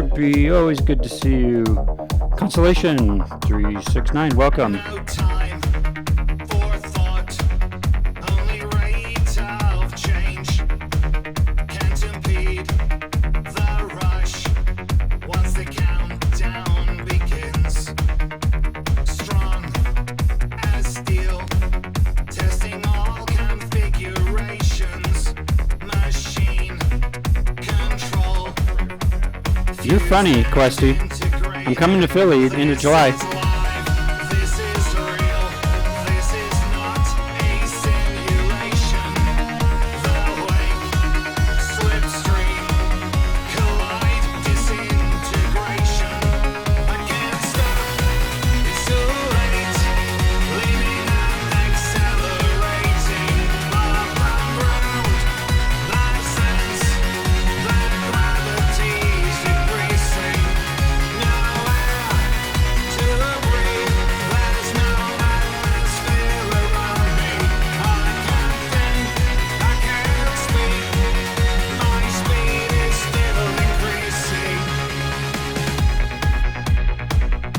Mr. B, always good to see you. Consolation 369, welcome. No time for thought, only rate of change. Can't impede the rush once the countdown begins. Strong as steel, testing all configurations. Machine control. You're funny, Questy. I'm coming to Philly end of July. This is real. This is not a simulation. The wake, slipstream, collide, disintegration. I can't stop. It's too late. Leaning and accelerating. Around that sense that gravity's increasing. Nowhere to breathe. There's no atmosphere around me. I can't think. I can't speak. My speed is still increasing.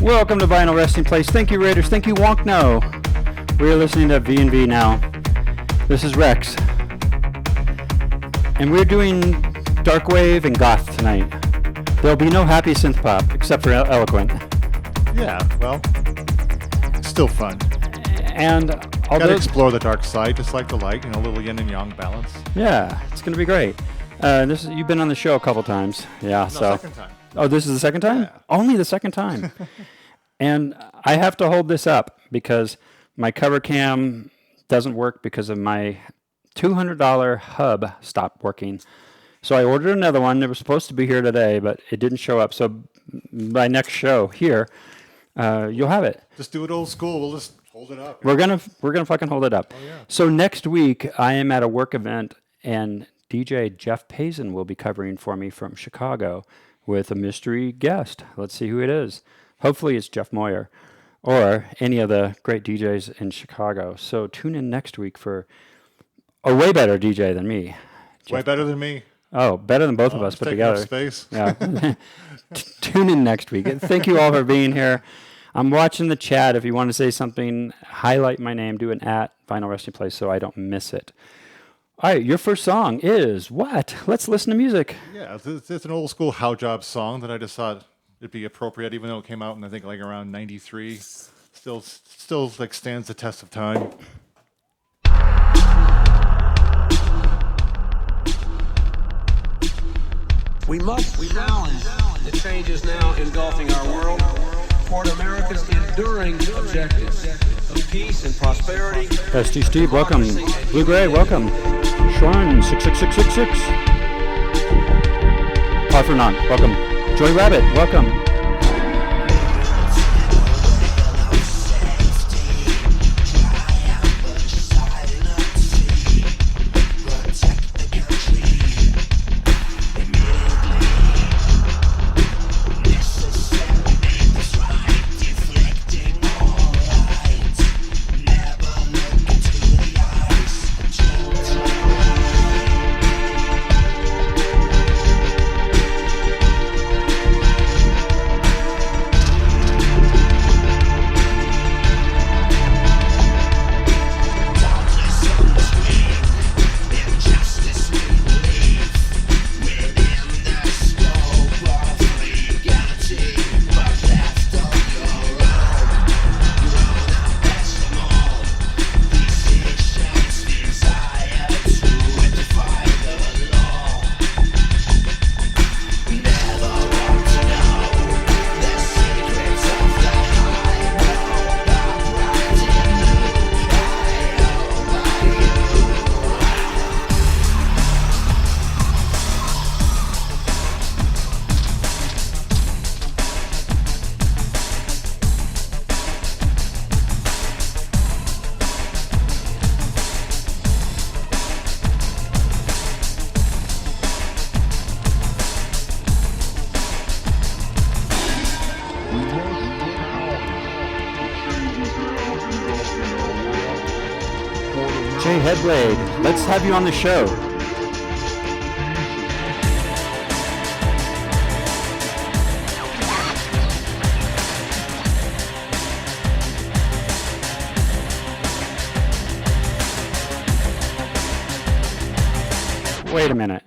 Welcome to Vinyl Resting Place. Thank you, Raiders. Thank you, Wonk No. We're listening to V&V now. This is Rex. And we're doing dark wave and goth tonight. There'll be no happy synth pop except for Eloquent. Yeah, well, it's still fun. And Gotta although, explore the dark side, just like the light, a little yin and yang balance. yeah, it's gonna be great. You've been on the show a couple times. Yeah, No, so. second time. Oh, this is the second time? Yeah. Only the second time. And I have to hold this up because my cover cam doesn't work because of my $200 hub stopped working. So I ordered another one. It was supposed to be here today, but it didn't show up. So by next show here, you'll have it. Just do it old school. We'll just hold it up. We're gonna fucking hold it up. Oh, yeah. So next week I am at a work event and DJ Jeff Payson will be covering for me from Chicago with a mystery guest. Let's see who it is. Hopefully it's Jeff Moyer or any of the great DJs in Chicago. So tune in next week for a way better DJ than me. Way better than me. Oh, better than both of us It's put taking up together. space. Yeah. Tune in next week. And thank you all for being here. I'm watching the chat. If you want to say something, highlight my name, do an @Vinyl Resting Place so I don't miss it. All right, your first song is what? Let's listen to music. Yeah, it's an old school How Job song that I just thought it'd be appropriate, even though it came out in I think like around '93. Still like stands the test of time. We must challenge the changes now engulfing our world toward America's enduring objectives of peace and prosperity. Dusty Steve, welcome. Blue Gray, welcome. Sean, 66666. Parthenon, welcome. Joy Rabbit, welcome. Jay Headblade, let's have you on the show. Wait a minute.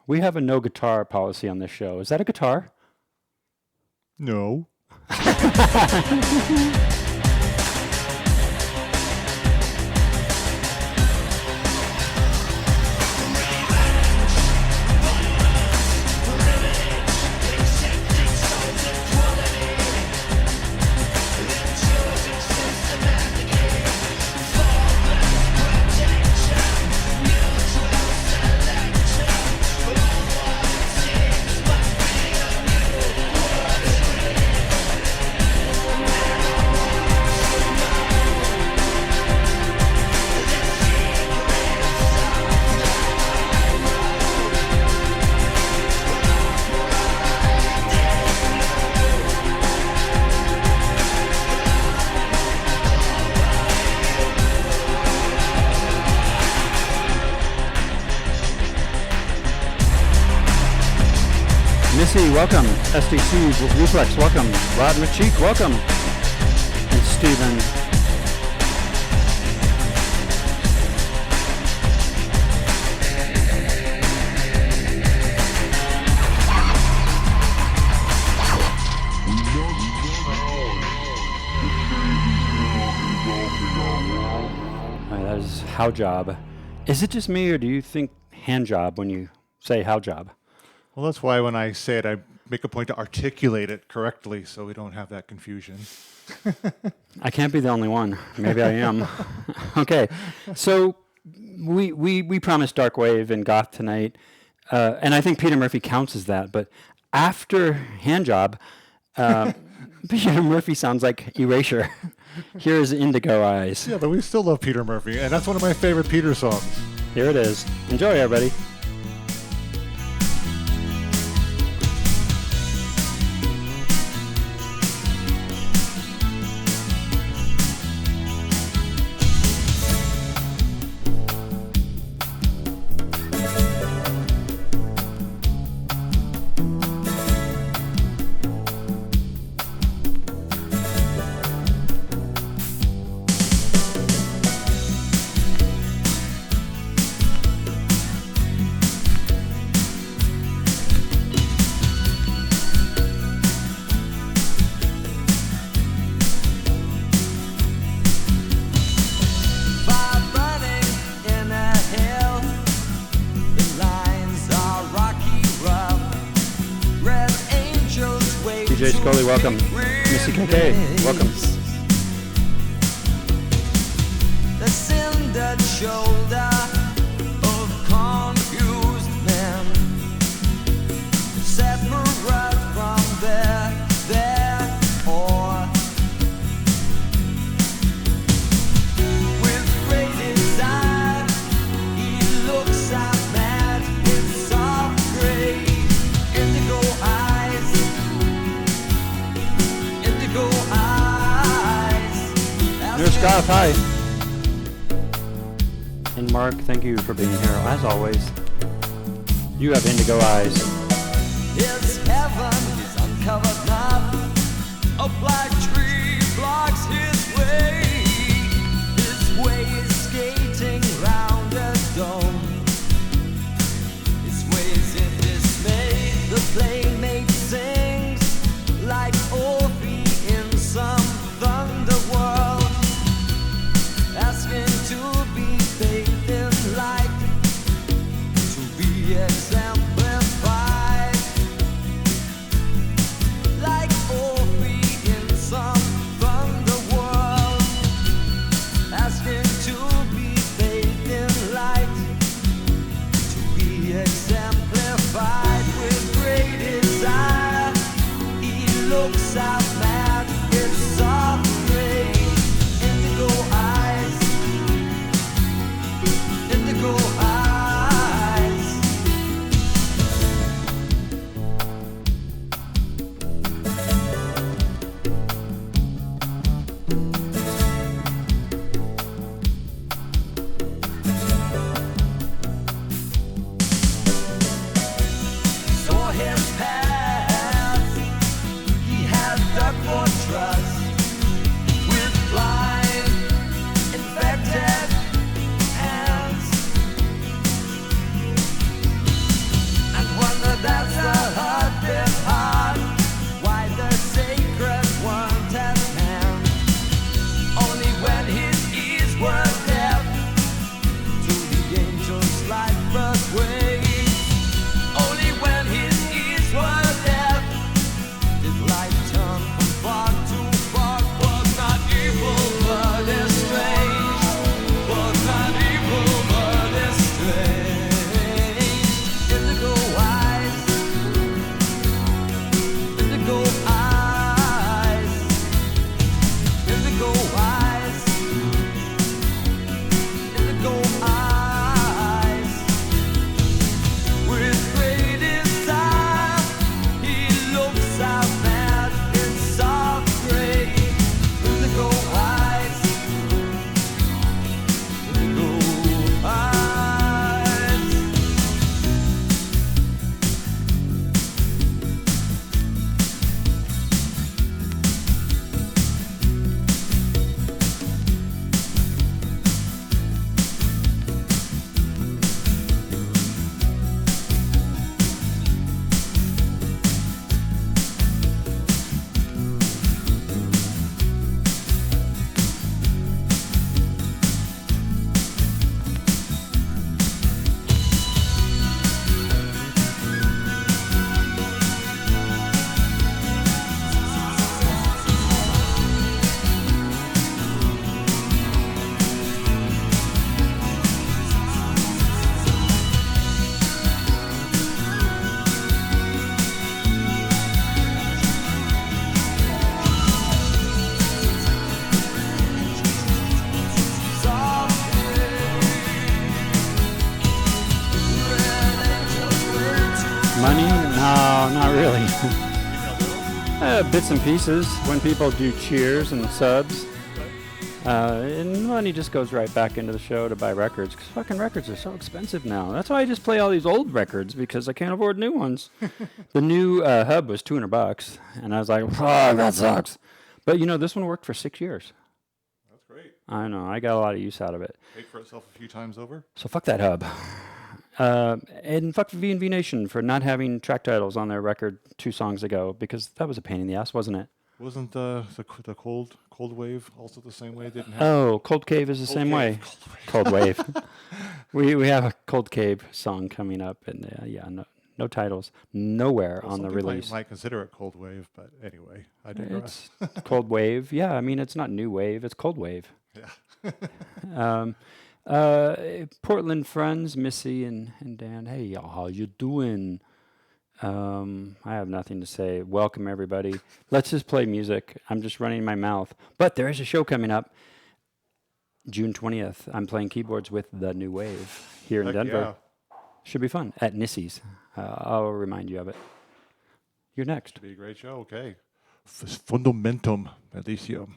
We have a no guitar policy on this show. Is that a guitar? No. Missy, welcome. SDC Reflex, welcome. Rod Machik, welcome. And Steven. That is how job. Is it just me, or do you think hand job when you say how job? Well, that's why when I say it, I make a point to articulate it correctly so we don't have that confusion. I can't be the only one. Maybe I am. Okay, so we promised Dark Wave and Goth tonight, and I think Peter Murphy counts as that. But after Handjob, Peter Murphy sounds like Erasure. Here's Indigo Eyes. Yeah, but we still love Peter Murphy, and that's one of my favorite Peter songs. Here it is. Enjoy, everybody. DJ Scully, welcome. Missy KK, welcome. The cindered shoulder of confused men, separate from their awe. With great desire, he looks at mad in soft gray, indigo eyes, indigo eyes. Nurse Goth, hi. And Mark, thank you for being here, as always. You have indigo eyes. His heaven is uncovered now. A black tree blocks his way. His way is skating round a dome. His ways in dismay. The playmate sings like Orphe in some thunder world, asking to be bathed in light, to be exemplified. Like Orphe in some thunder world, asking to be bathed in light, to be exemplified with great desire. He looks out mad with soft gray, indigo eyes, indigo eyes. Saw his path, he had duck really. Bits and pieces when people do cheers and subs. And money just goes right back into the show to buy records, because fucking records are so expensive now. That's why I just play all these old records, because I can't afford new ones. The new hub was $200, and I was like, oh, that sucks. But you know, this one worked for 6 years. That's great. I know, I got a lot of use out of it. Paid for itself a few times over. So fuck that hub. And fuck V&V Nation for not having track titles on their record 2 songs ago, because that was a pain in the ass, wasn't it? Wasn't the cold wave also the same way? Didn't have Oh, Cold Cave is the same way. Cold Wave. we have a Cold Cave song coming up, and no titles nowhere on the some people release. might consider it cold wave, but anyway, I digress. It's Cold Wave. Yeah, I mean, it's not new wave, it's Cold Wave. Yeah. Portland friends, Missy and Dan. Hey, y'all, how you doing? I have nothing to say. Welcome, everybody. Let's just play music. I'm just running my mouth. But there is a show coming up June 20th. I'm playing keyboards with The New Wave here in Heck Denver. yeah. Should be fun at Nissy's. I'll remind you of it. You're next. Be a great show. Okay. Fundamentum Elysium.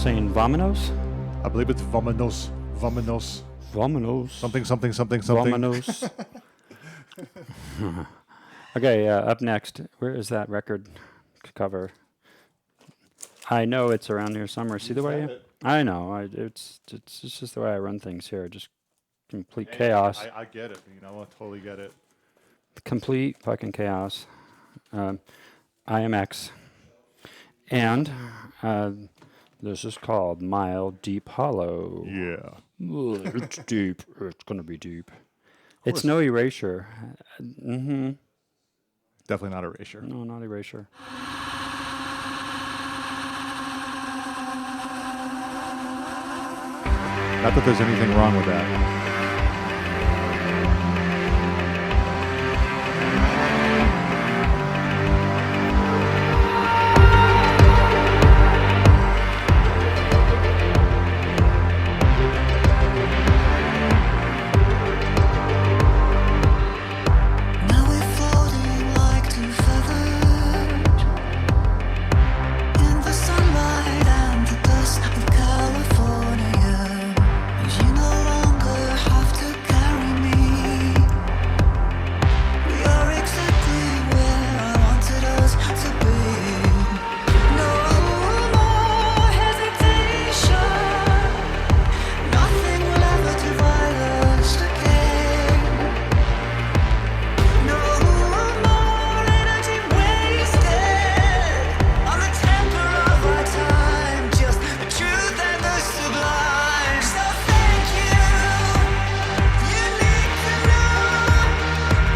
saying vamonos? I believe it's Vominos. Vominos. Vamonos. Something. Vamonos. Okay, up next. Where is that record cover? I know it's around here somewhere. See the way? I know. It's just the way I run things here. Just complete chaos. I get it. You know, I totally get it. Complete fucking chaos. IMX. And this is called Mile Deep Hollow. Yeah. Ugh, it's deep. It's going to be deep. It's no erasure. Mm-hmm. Definitely not erasure. No, not erasure. Not that there's anything wrong with that. Now we're floating like two feathers in the sunlight and the dust of California. You no longer have to carry me. We are exactly where I wanted us to be. No more hesitation. Nothing will ever divide us again. No more energy wasted on the temper of our time. Just the truth and the sublime. So thank you. You need to know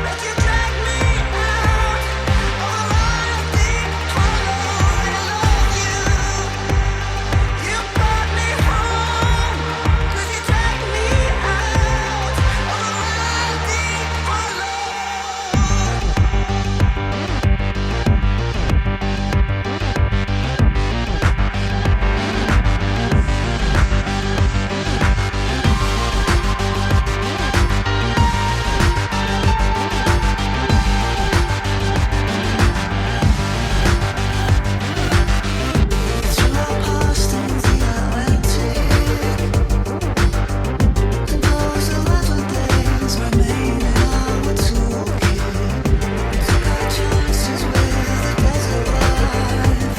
that you drag me out of a mile deep hollow. I love you. You brought me home 'cause you dragged me out of a mile deep hollow. Through our past and the Atlantic, those 11 days remain in our toolkit. We took our chances with the desert life,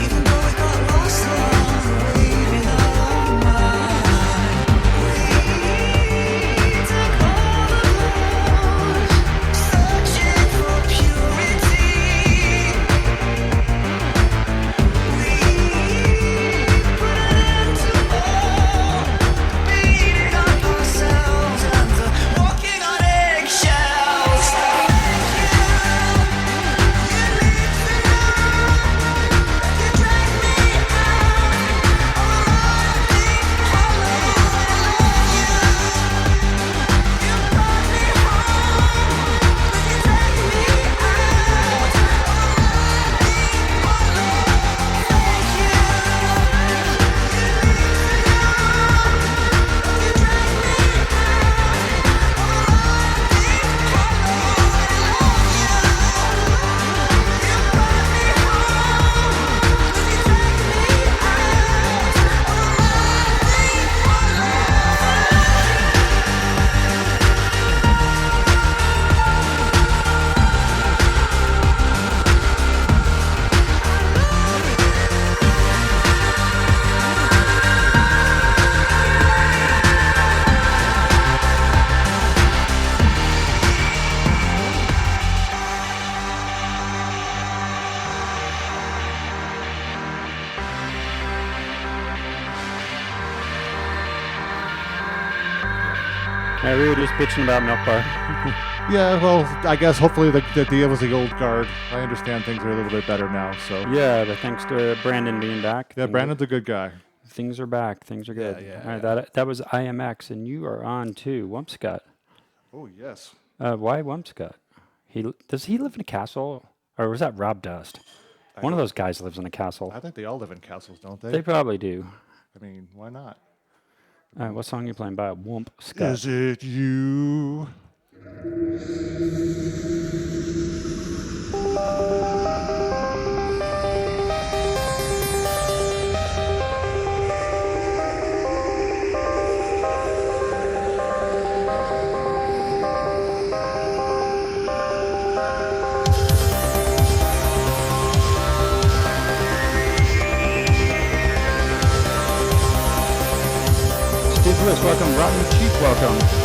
even though we got lost along the way in our own mind. We took all the blows, searching for purity. We put an end to all beating up ourselves and the walking on eggshells. Thank you. You need to know that you drag me out of a mile deep hollow. I love you. You brought me home 'cause you dragged me out of a mile deep hollow. Thank you. You need to know that you drag me out of a mile deep hollow. I love you. You brought me home 'cause you dragged me out of a mile deep hollow. Thank you. Yeah, we were just bitching about Milk Bar. Yeah, well, I guess hopefully the deal was the old guard. I understand things are a little bit better now, so. Yeah, but thanks to Brandon being back. Yeah, things Brandon's a good guy. Things are back. Things are good. yeah, All right, that was IMX, and you are on too. Wumpscott. Oh, yes. Why Wumpscott? Does he live in a castle, or was that Rob Dust? One of those guys lives in a castle. I think they all live in castles, don't they? They probably do. I mean, why not? What song are you playing by Wumpscott? Is it you? Steve Lewis, welcome. Rotten Chief, welcome.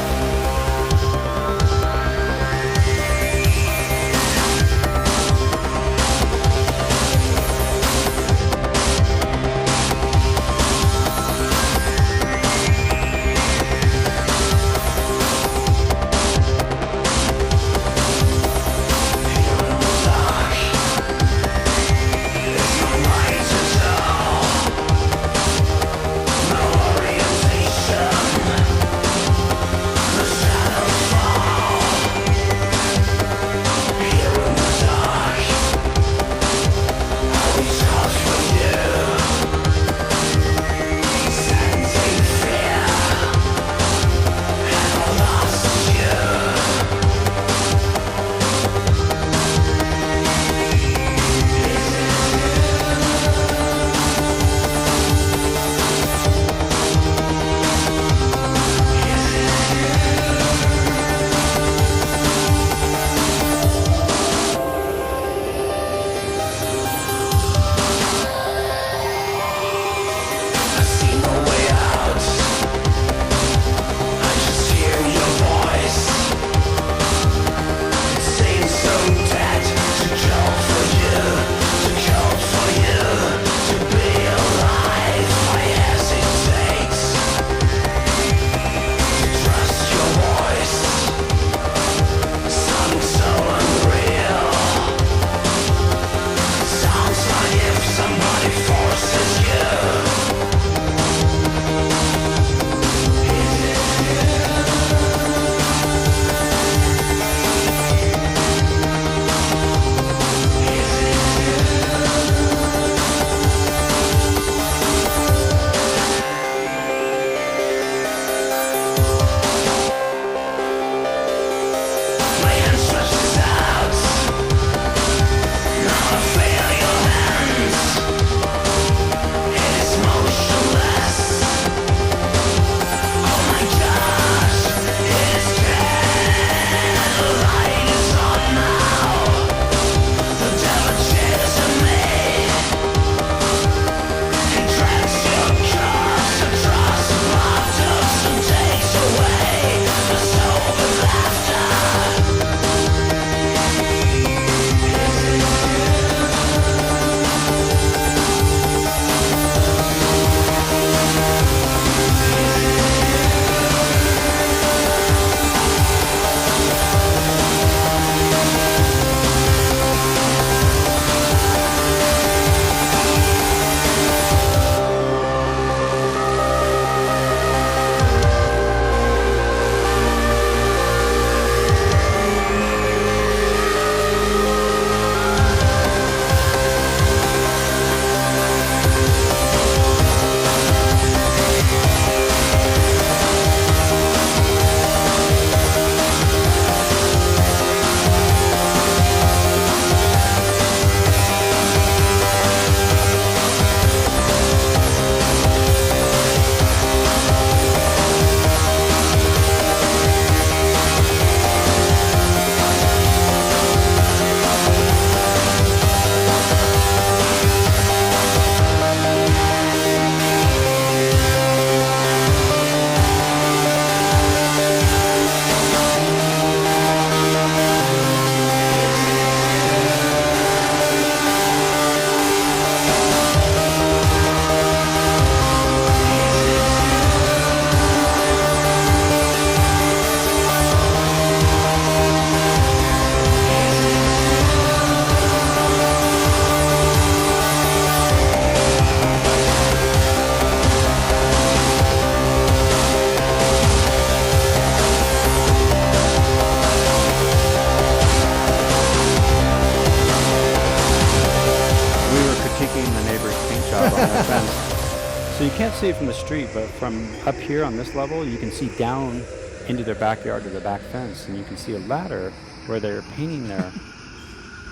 So you can't see it from the street, but from up here on this level, you can see down into their backyard to the back fence, and you can see a ladder where they're painting their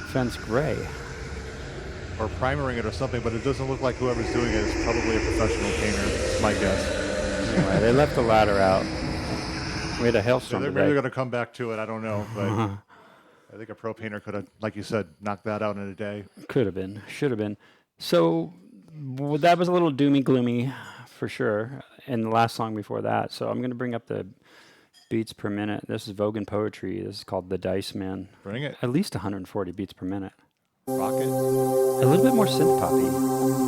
fence gray. Or primering it or something, but it doesn't look like whoever's doing it is probably a professional painter, my guess. Anyway, they left the ladder out. We had a So hailstorm they're today. maybe going to come back to it. I don't know, but I think a pro painter could have, like you said, knocked that out in a day. Could have been, should have been. So that was a little doomy gloomy for sure. and the last song before that. So I'm going to bring up the beats per minute. This is Vogan Poetry. This is called The Dice Man. Bring it. At least 140 beats per minute. Rock it. A little bit more synth poppy,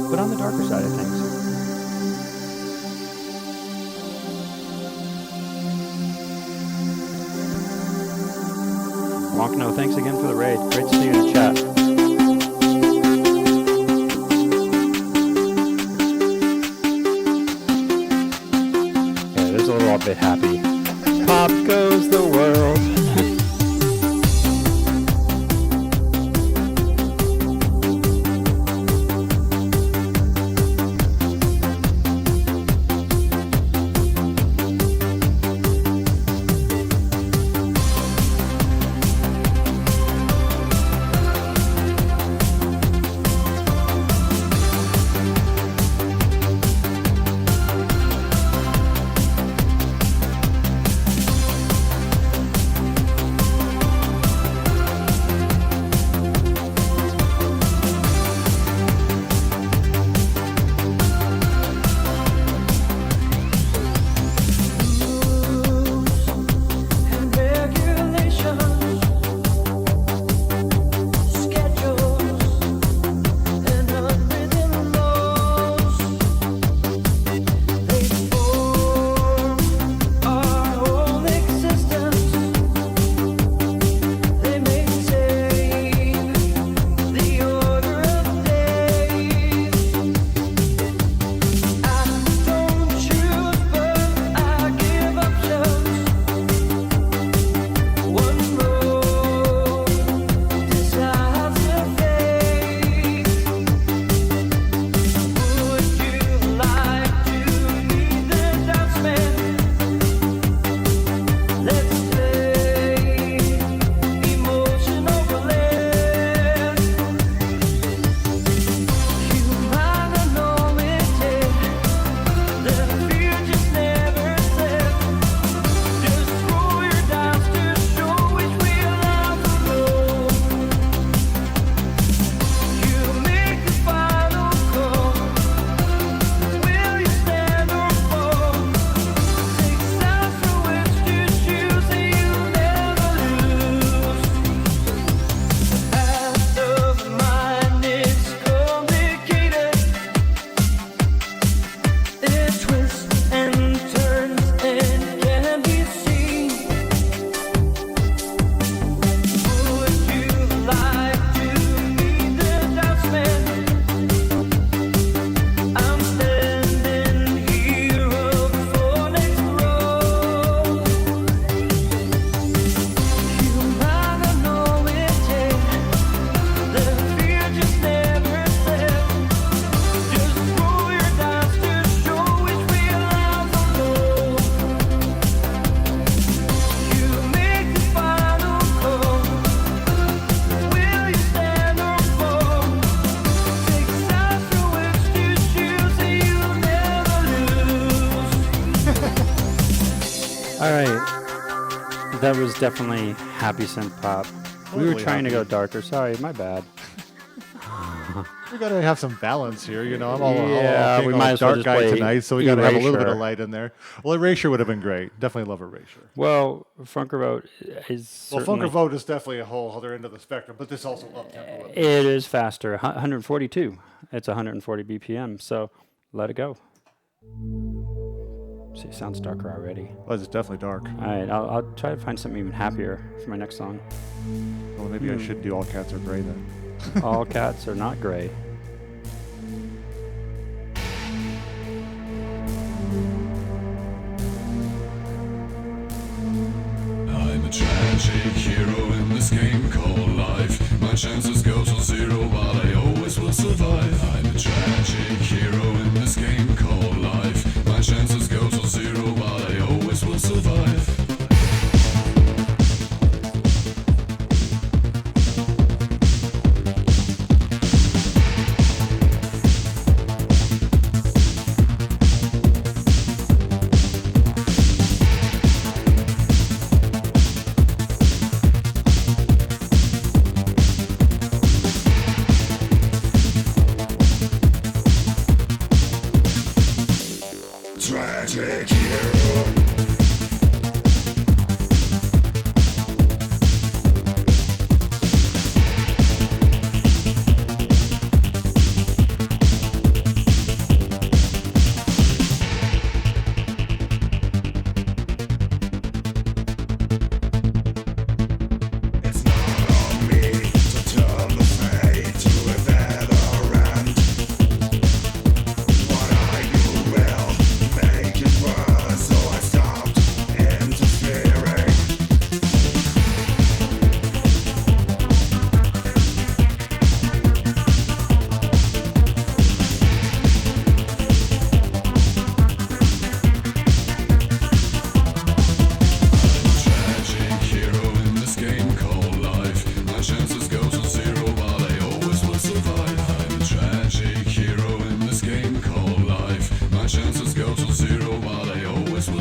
but on the darker side of things. Wonkno, thanks again for the raid. Great to see you in the chat. Yeah, this is a little bit happy. Pop goes the world. and regulations, schedules, and unwritten laws. They form our whole existence. They maintain the order of days. I don't choose, but I give options. One road decides the fate. Would you like to meet the Dutchman? Let's play emotion overland. Human enormity, the fear just never slept. Just roll your dice to show which way life will go. You make the final call. Will you stand or fall? Take sides for which to choose, and you'll never lose. Path of mind is complicated. It twists and turns and can be seen. Would you like to meet the Dutchman? I'm standing here up for next row. Human enormity, the fear just never slept. Just roll your dice to show which way life will go. You make the final call. Will you stand or fall? Take sides for which to choose, and you'll never lose. All right. That was definitely happy synth pop. We were Totally trying to happy. go darker. Sorry, my bad. We gotta have some balance here, you know. I'm all, Yeah, being we all might as well dark just guy play tonight, so we gotta have a little bit Erasure. of light in there. Well, Erasure would have been great. Definitely love Erasure. Well, Funker Vote is Well, certainly, Funker Vote is definitely a whole other end of the spectrum, but this also up tempo. it is faster. 142. It's 140 BPM. So let it go. See, it sounds darker already. Well, it's definitely dark. All right, I'll try to find something even happier for my next song. Well, maybe I should do All Cats Are Gray then. All cats are not gray. I'm a tragic hero in this game called life. My chances go to zero, but I always will survive. I'm a tragic hero in this game called life. My chances go to zero, but I always will survive.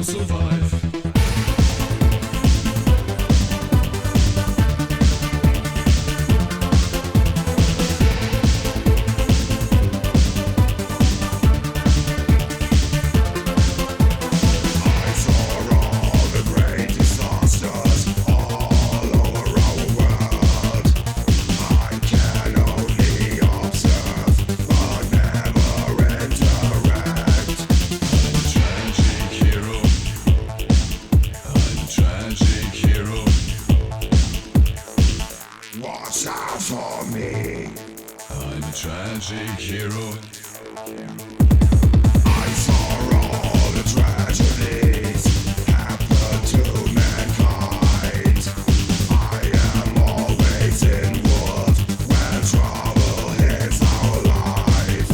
survive. I saw all the great disasters all over our world. I can only observe, but never interact. I'm a tragic hero. I'm a tragic hero. Watch out for me. I'm a tragic hero. I saw all the tragedies happen to mankind. I am always inward when trouble hits our life.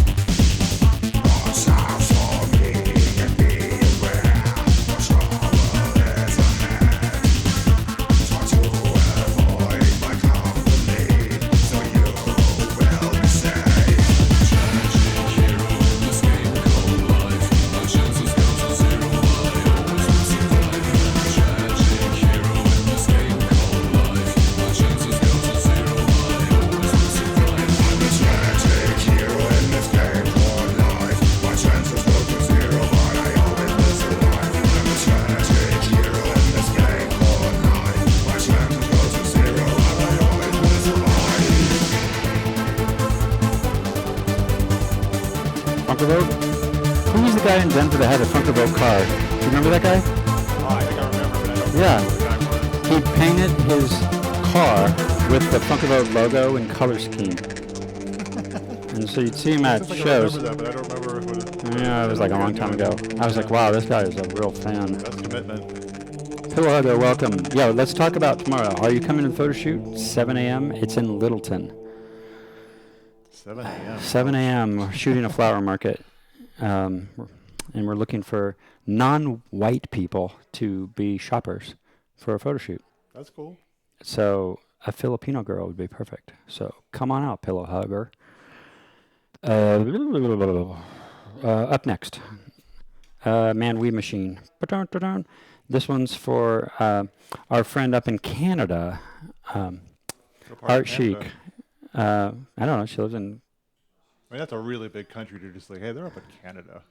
Watch out for me and be aware when trouble is ahead. Try to avoid my company so you will be safe. Tragic hero in this game called life. My chances go to zero, but I always will survive. Tragic hero in this game called life. My chances go to zero, but I always will survive. I'm a tragic hero in this game called life. My chances go to zero, but I always will survive. I'm a tragic hero in this game called life. My chances go to zero, but I always will survive. Funkervote? Who's the guy in Denver that had a Funkervote car? Do you remember that guy? Oh, I think I remember, but I don't Yeah. remember the guy for it. He painted his car with the Funkervote logo and color scheme. And so you'd see him at I think I shows. remember that, but I don't remember what it. Yeah, it was like a long time ago. I was like, wow, this guy is a real fan. That's commitment. Hello there, welcome. Yeah, let's talk about tomorrow. Are you coming to the photo shoot? 7 a.m. It's in Littleton. 7 a.m. 7 a.m. We're shooting a flower market. And we're looking for non-white people to be shoppers for a photo shoot. That's cool. So a Filipino girl would be perfect. So come on out, pillow hugger. Up next, Man Weave Machine. Ba-dun-dun-dun. This one's for our friend up in Canada, What part of Art Canada? Chic. I don't know. She lives in. I mean, that's a really big country to just like, hey, they're up in Canada.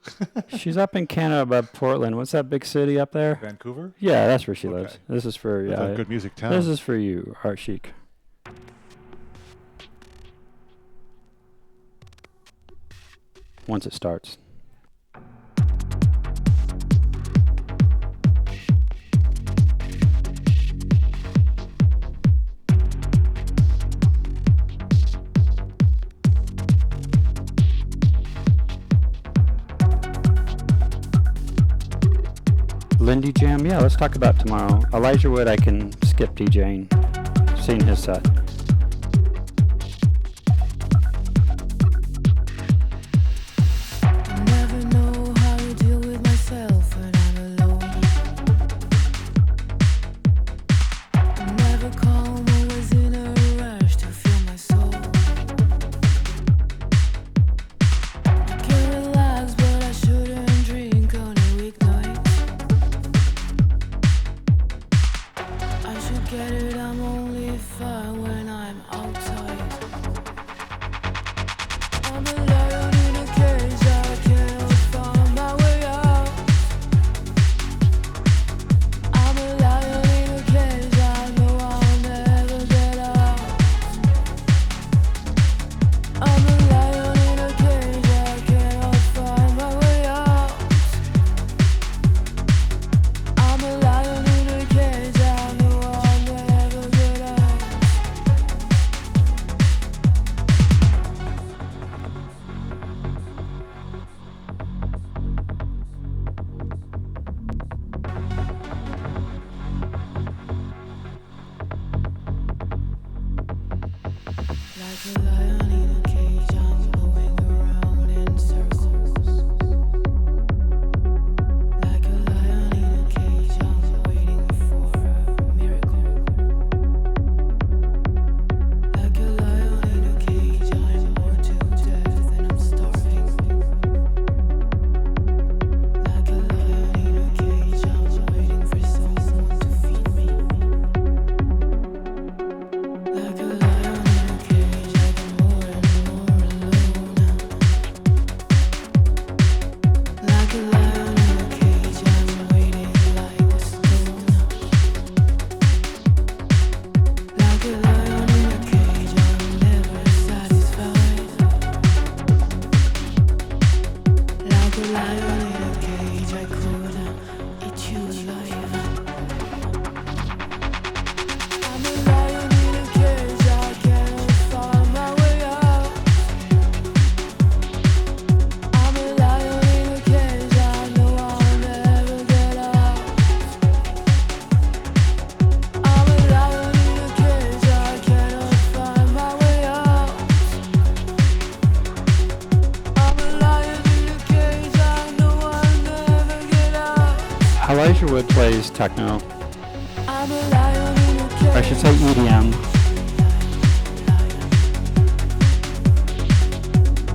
She's up in Canada above Portland. What's that big city up there? Vancouver? Yeah, that's where she Okay. lives. This is for That's a good music town. This is for you, Art Chic. Once it starts. Lindy Jam, yeah, let's talk about tomorrow. Elijah Wood, I can skip DJing. Seen his set. I never know how to deal with myself when I'm alone. I'm never calm, always in a rush to feel my soul. I can relax, but I shouldn't drink on a weeknight. I should get it, I'm only fine when Isherwood plays techno. I'm a lion in a cage. I should say EDM.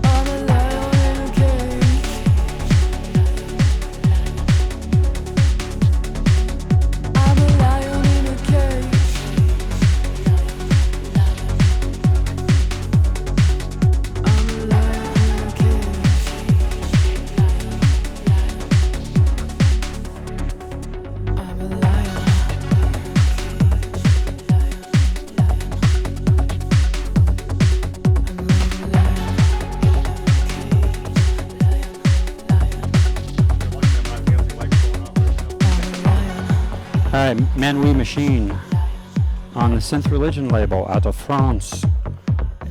I'm a lion in a cage. I'm a lion in a cage. I'm a lion in a cage. I'm a lion. All right, Manouille Machine on the Synth Religion label out of France.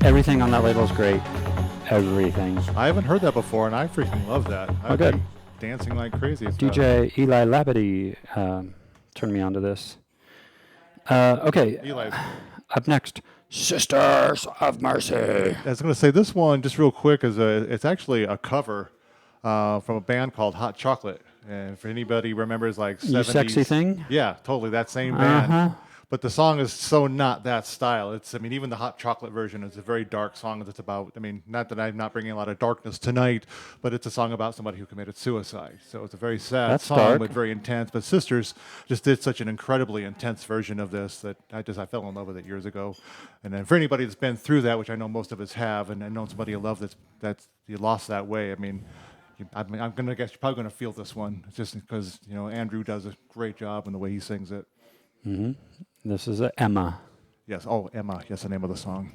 Everything on that label is great. Everything. I haven't heard that before, and I freaking love that. I'd good. be dancing like crazy. if that- DJ Eli Labadie turned me on to this. Okay, Eli. up next, Sisters of Mercy. I was going to say this one just real quick it's actually a cover from a band called Hot Chocolate. And if anybody remembers like 70s, You Sexy Thing? yeah, totally that same band. Uh-huh. But the song is so not that style. I mean, even the Hot Chocolate version is a very dark song that's about, I mean, not that I'm not bringing a lot of darkness tonight, but it's a song about somebody who committed suicide. So it's a very sad That's song, dark. but very intense. But Sisters just did such an incredibly intense version of this that I fell in love with it years ago. And then for anybody that's been through that, which I know most of us have, and I know somebody you love that's you lost that way, I mean, I'm gonna guess you're probably gonna feel this one, just because Andrew does a great job in the way he sings it. This is Emma. Yes, oh Emma, yes, the name of the song.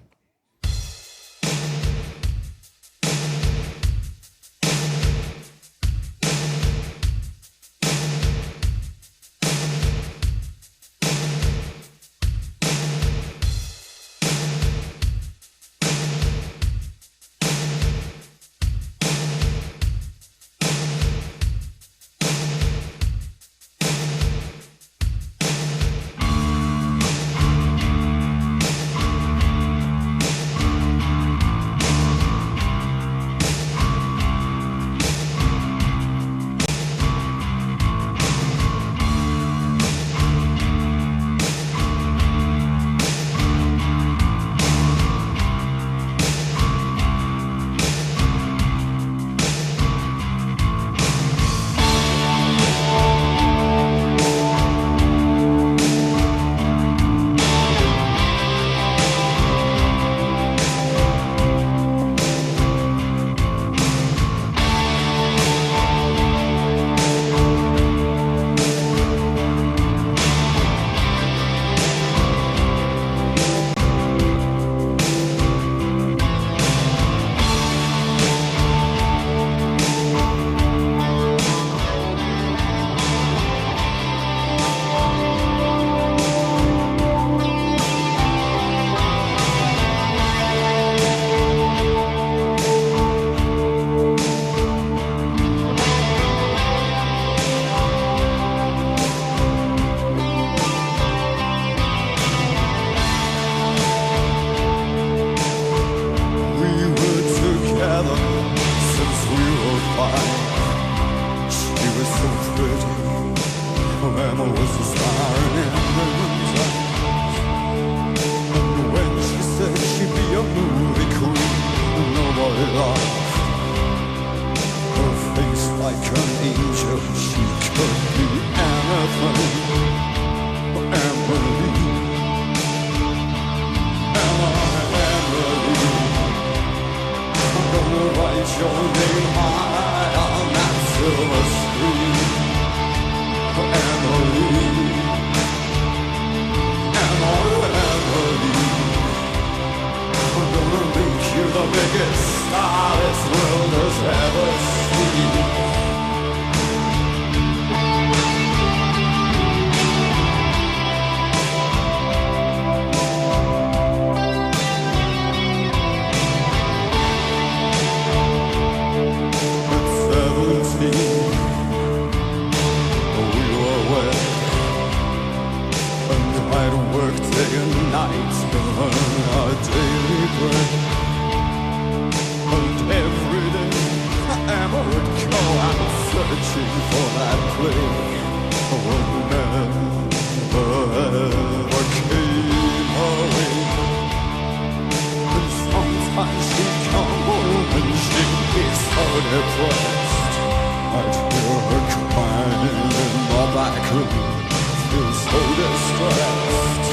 feel so distressed.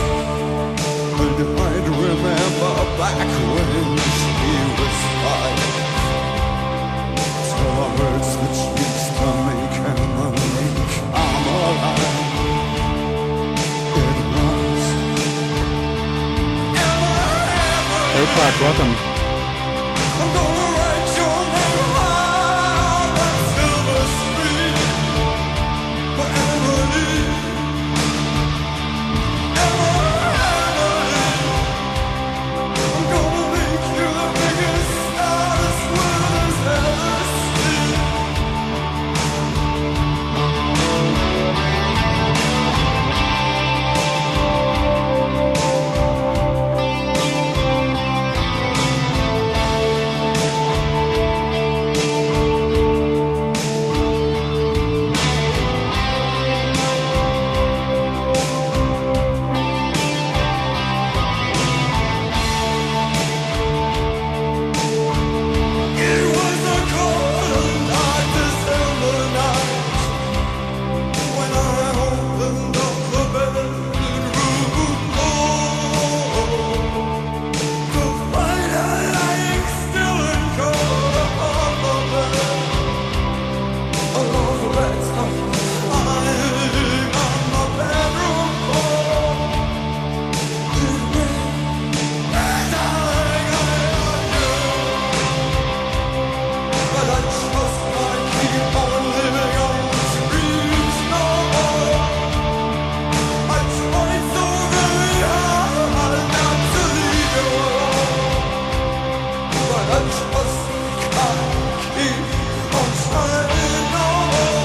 And I'd remember back when she was 5. Tell our birds that she's coming and the lake I'm alive. It was A-Clark, welcome. I'm gonna write your name on that silver screen forever. I'm gonna make you the biggest star this world has ever seen. It was a cold, hot December night when I opened up the bedroom door to find her lying still and cold upon the bed. A love letter lying on the bedroom floor. It read, "Darling, I love you." But I just might keep on living on the streets no more. I tried so very hard not to leave you alone. But I just can't keep on trying no more.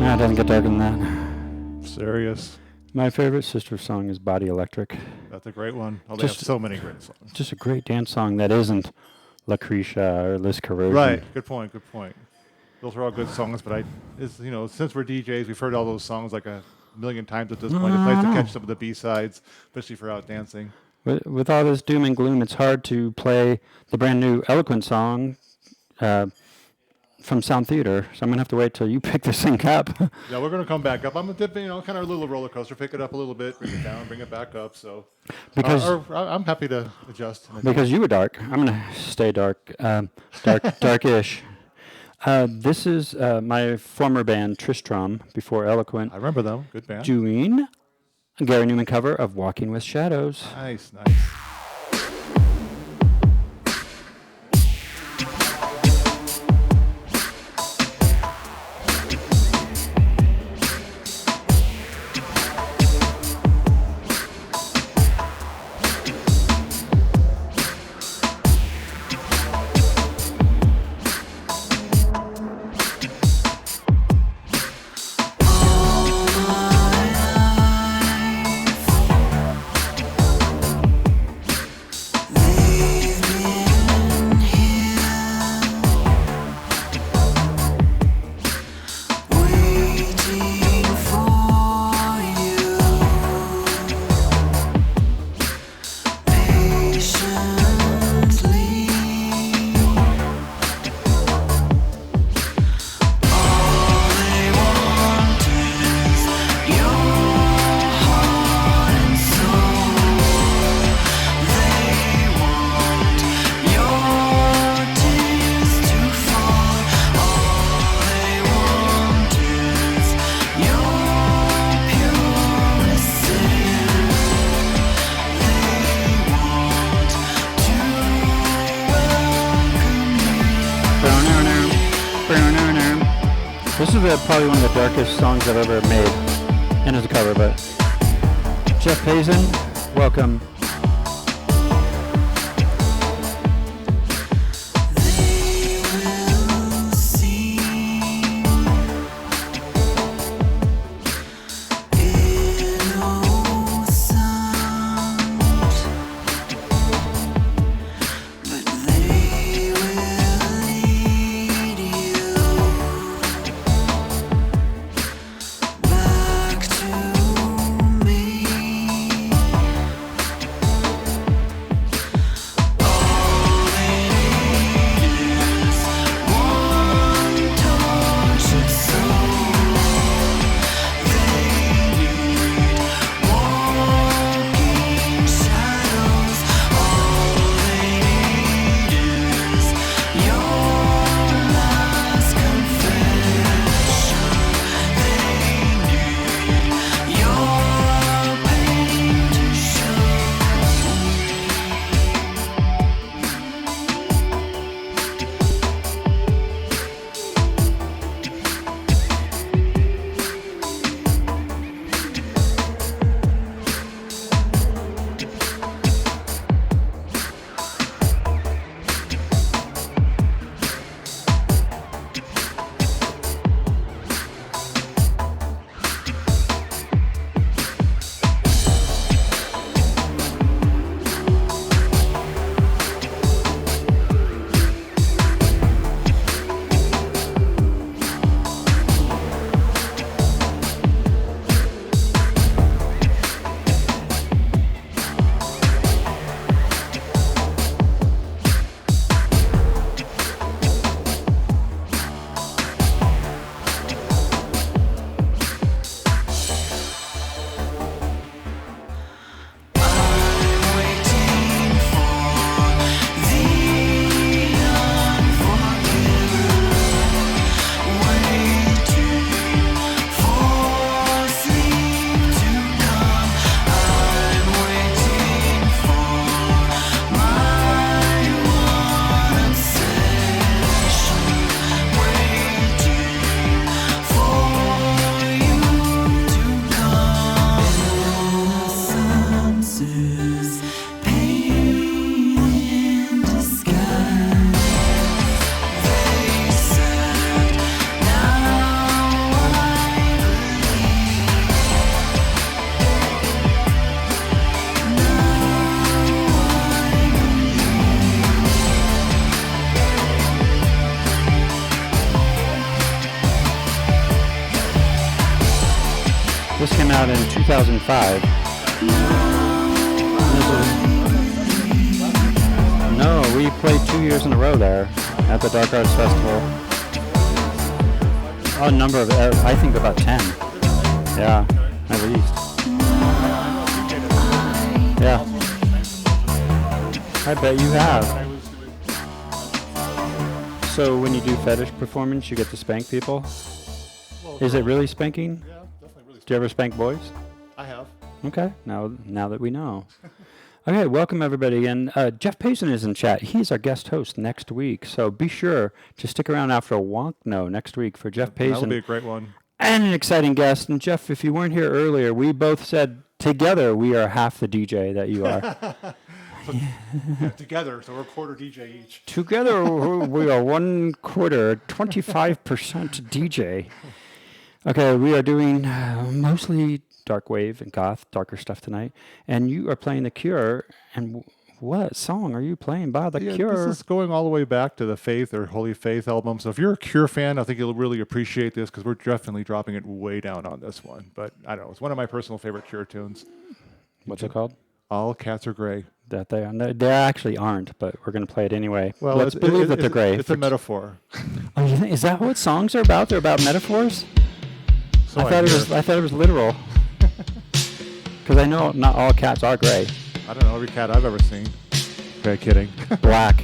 Nah, it doesn't get darker than that. Serious. My favorite Sister song is Body Electric. That's a great one. Oh, they have Just- so many great songs. Just a great dance song that isn't Lucretia or Liz Corrosion. Right. Good point. Good point. Those are all good songs, but since we're DJs, we've heard all those songs like a million times at this point. It's nice to catch some of the B-sides, especially for out dancing. With all this doom and gloom, it's hard to play the brand new Eloquent song from Sound Theater. So I'm going to have to wait till you pick this thing up. Yeah, we're going to come back up. I'm a dip, kind of a little roller coaster. Pick it up a little bit, bring it down, bring it back up. So, Because- I'm happy to adjust. Because you were dark. I'm going to stay dark, darkish. This is my former band, Tristram, before Eloquent, I remember them. Good band. doing a Gary Newman cover of Walking with Shadows. Nice, nice. This is probably one of the darkest songs I've ever made, and it's a cover, but Jeff Payson, welcome. They will see innocent, but they will lead you back to me. All they need is one tortured soul. They need walking shadows. All they need is your last confession. They need your pain to show. I'm waiting for the unforgiven, waiting for sleep to come. I'm waiting for my one obsession, waiting for you to come. Innocence is pain in disguise. They said, now I This came out in 2005. No, we played 2 years in a row there at the Dark Arts Festival. A number of, I think about 10. Yeah, at least. Yeah. I bet you have. So when you do fetish performance, you get to spank people? Is it really spanking? Yeah, definitely really. Do you ever spank boys? I have. Okay, now that we know. Okay, welcome everybody. And Jeff Payson is in chat. He's our guest host next week. So be sure to stick around after a Wonkno next week for Jeff That'll Payson be a great one. and an exciting guest. And Jeff, if you weren't here earlier, we both said together we are half the DJ that you are. Yeah, together, so we're a quarter DJ each. Together we are 1/4, 25% DJ. Okay, we are doing mostly dark wave and goth, darker stuff tonight. And you are playing The Cure. And what song are you playing by The Cure? This is going all the way back to the Faith or Holy Faith album. So if you're a Cure fan, I think you'll really appreciate this because we're definitely dropping it way down on this one. But I don't know. It's one of my personal favorite Cure tunes. What's it called? All Cats Are Gray. That they are. No, they actually aren't, but we're going to play it anyway. Well, let's believe that they're gray. It's a metaphor. Oh, you think, is that what songs are about? They're about metaphors? So I thought it was literal. Because I know not all cats are gray. I don't know every cat I've ever seen. Okay, kidding. Black.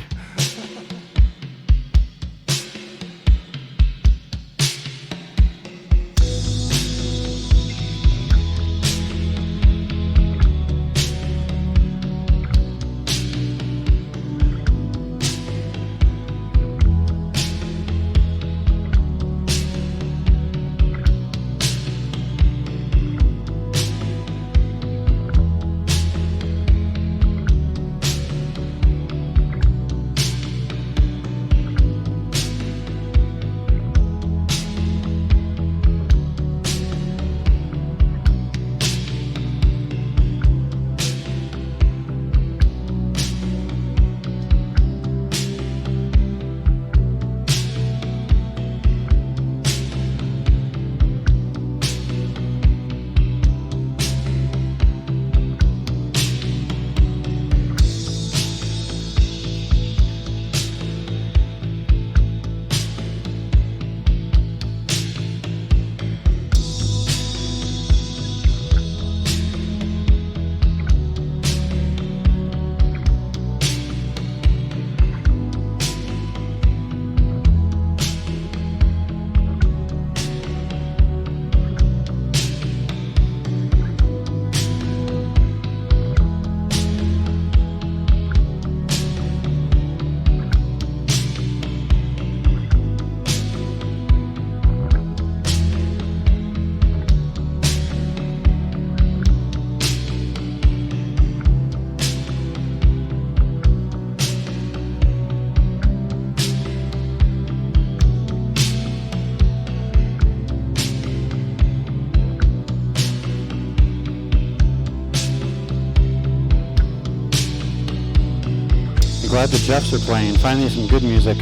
glad the Jeffs are playing. Finally, some good music.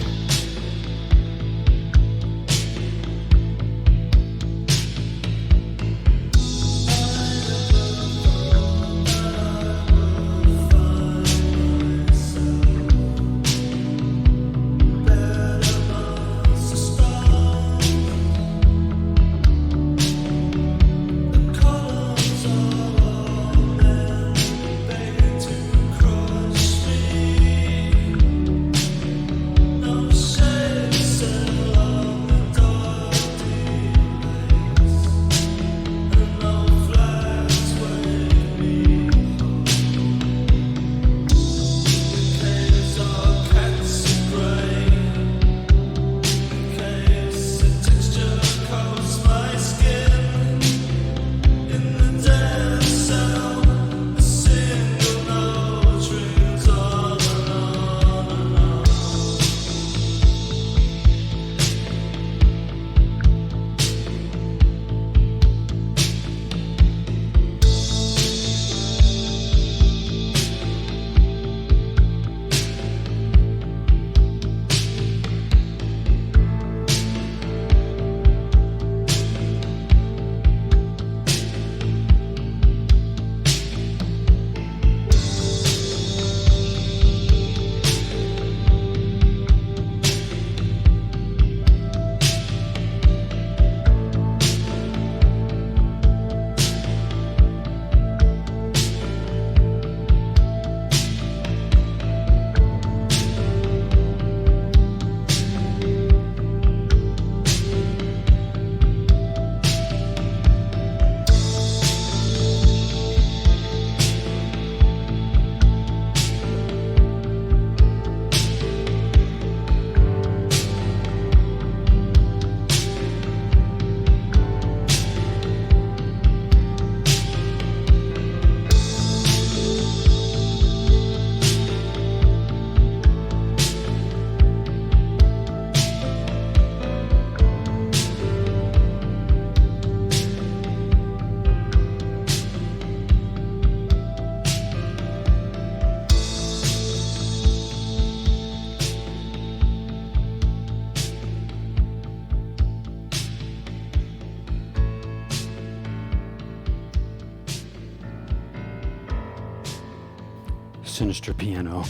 Sinister piano.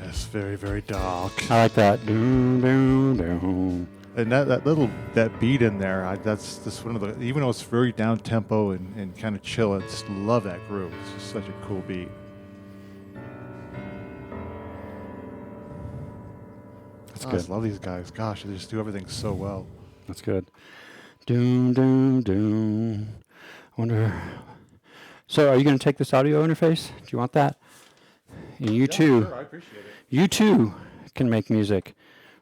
Yes, very, very dark. I like that. Doom, doom, doom. And that beat in there, that's just one of the, even though it's very down tempo and kind of chill, I just love that groove. It's just such a cool beat. That's I good. just love these guys. Gosh, they just do everything so well. That's good. Doom, doom, doom. I wonder. So, are you going to take this audio interface? Do you want that? And you too. I appreciate it. You too can make music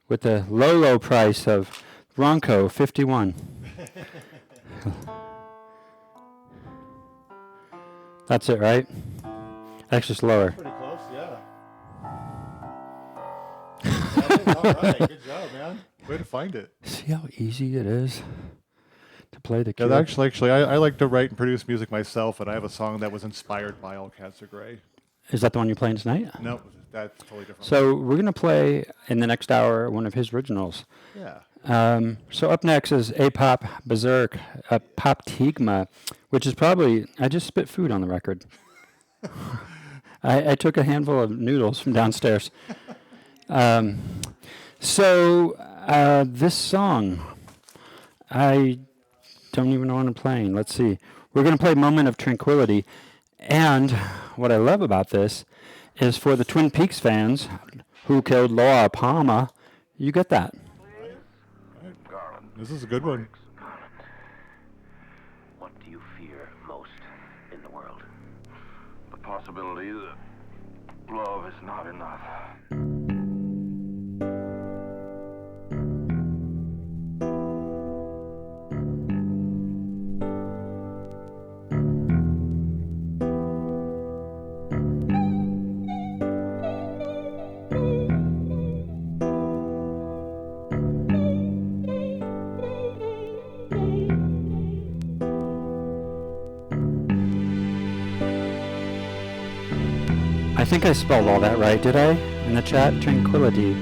with the low, low price of Ronco 51. That's it, right? Actually, it's lower. Pretty close, yeah. All right, good job, man. Way to find it. See how easy it is to play the Yeah, keyboard? actually, I like to write and produce music myself, and I have a song that was inspired by All Cats Are Gray. Is that the one you're playing tonight? No, that's totally different. So we're going to play in the next hour one of his originals. Yeah. So up next is A-Pop Berserk, Pop Tigma, which is probably, I just spit food on the record. I took a handful of noodles from downstairs. This song, I don't even know what I'm playing. Let's see. We're going to play Moment of Tranquility. And what I love about this is for the Twin Peaks fans who killed Laura Palmer, you get that. This is a good one. What do you fear most in the world? The possibility that love is not enough. I think I spelled all that right, did I? In the chat, Tranquility.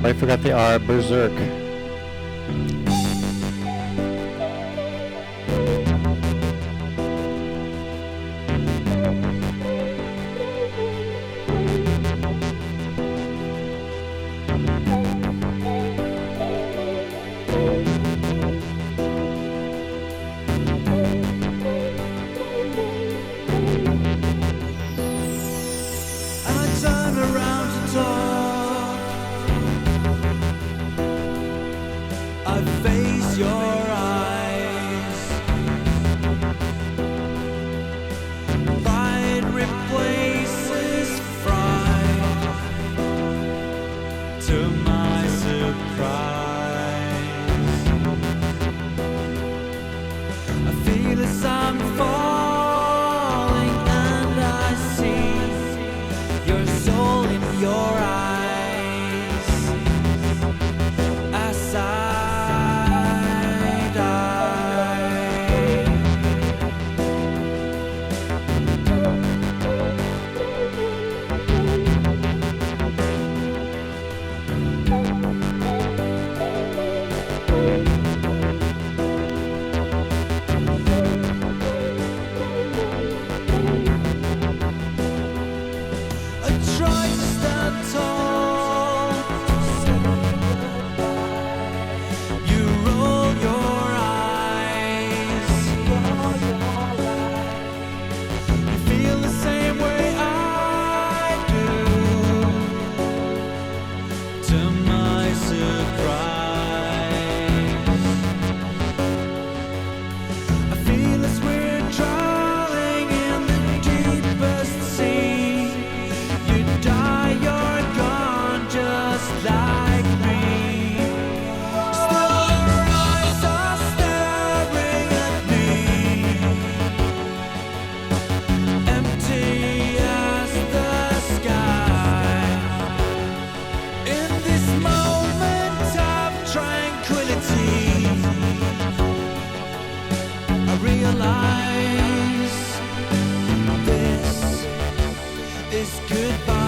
I forgot the R, Berserk. And I turn around to talk. I face your eyes. Pride replaces fright. To my surprise, I feel as I'm falling, and I see your soul in your eyes as I die. I try to stand tall. You roll your eyes. You feel the same way I do. To my surprise, I feel as we're drowning in the deepest sea. You die, you're gone, just like me. Still your eyes are staring at me, empty as the sky. In this moment of tranquility, I realize this is goodbye.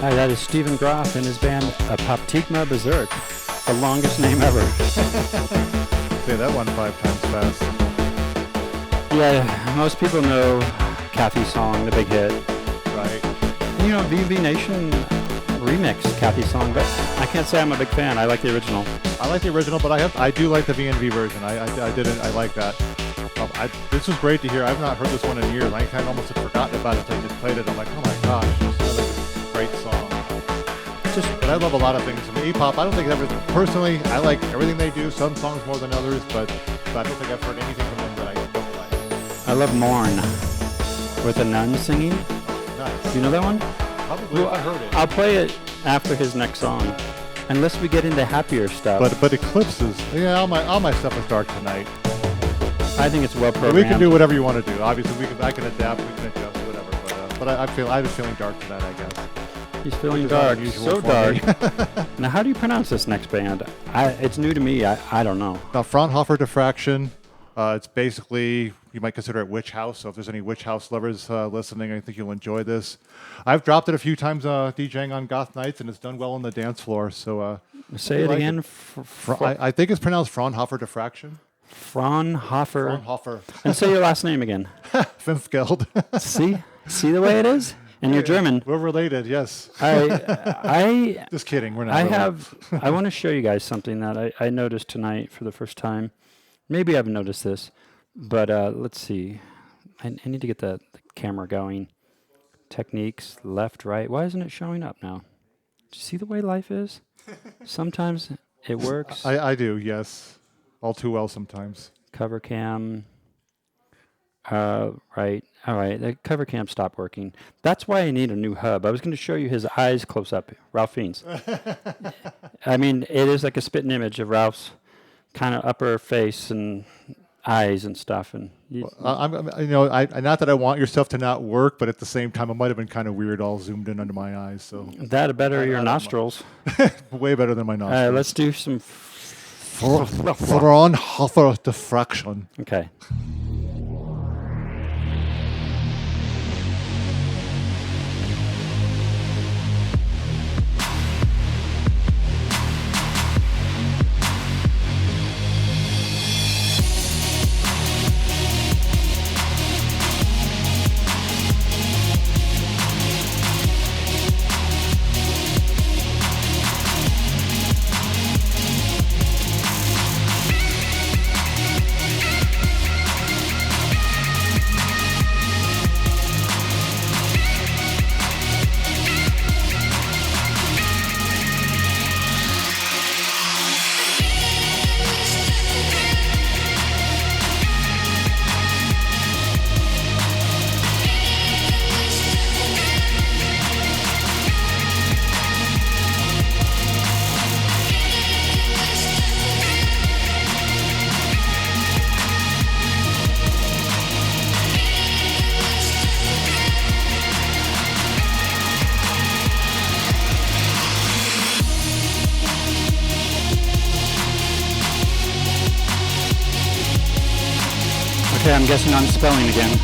Hi, that is Stephen Groff and his band Poptigma Berserk. The longest name ever. Say that one 5 times fast. Yeah, most people know Kathy's song, the big hit. Right. You know, VV Nation remixed Kathy's song, but I can't say I'm a big fan. I like the original. I like the original, but I do like the VNV version. I like that. This was great to hear. I've not heard this one in years. I kind of almost had forgotten about it until you just played it. I'm like, oh my gosh, this is another great song. But I love a lot of things from E-pop. I don't think personally, I like everything they do. Some songs more than others, but I don't think I've heard anything from them that I don't like. I love Mourn with a nun singing. Nice. Do you know that one? Probably if I heard it. I'll play it after his next song, unless we get into happier stuff. But Eclipses, yeah, all my stuff is dark tonight. I think it's well But programmed. we can do whatever you want to do. Obviously, I can adapt, we can adjust, whatever. But I was feeling dark tonight, I guess. He's feeling Which is not dark, unusual so for dark. me. Now, how do you pronounce this next band? It's new to me. I don't know. Now, Fraunhofer Diffraction, it's basically, you might consider it Witch House. So if there's any Witch House lovers listening, I think you'll enjoy this. I've dropped it a few times DJing on Goth Nights, and it's done well on the dance floor. So Say it like again. I think it's pronounced Fraunhofer Diffraction. Fraunhofer. Fraunhofer. And say your last name again. Finskeld. See the way it is? And you're German. We're related, yes. I Just kidding, we're not I related. I want to show you guys something that I noticed tonight for the first time. Maybe I've noticed this, but let's see. I need to get the camera going. Techniques, left, right. Why isn't it showing up now? Do you see the way life is? Sometimes it works. I do, yes. All too well sometimes. Cover cam. Right. All right. The cover cam stopped working. That's why I need a new hub. I was going to show you his eyes close up, Ralph Fiennes. I mean, it is like a spitting image of Ralph's kind of upper face and eyes and stuff. And I'm not that I want your stuff to not work, but at the same time, it might have been kind of weird all zoomed in under my eyes. So that better your nostrils. way better than my nostrils. Let's do some. Fraunhofer Diffraction. Okay. Okay, I'm guessing I'm spelling again.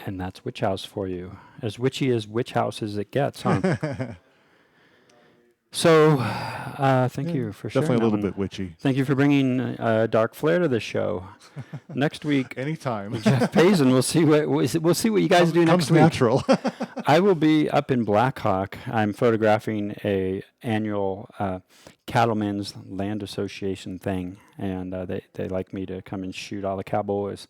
And that's Witch House for you. As witchy as Witch House as it gets, huh? So, thank you for sharing. Definitely a that little one. bit witchy. Thank you for bringing dark flair to the show. Next week, Anytime. Jeff Payson. We'll see what you guys do next Comes week. natural. I will be up in Blackhawk. I'm photographing a annual Cattlemen's Land Association thing, and they like me to come and shoot all the cowboys.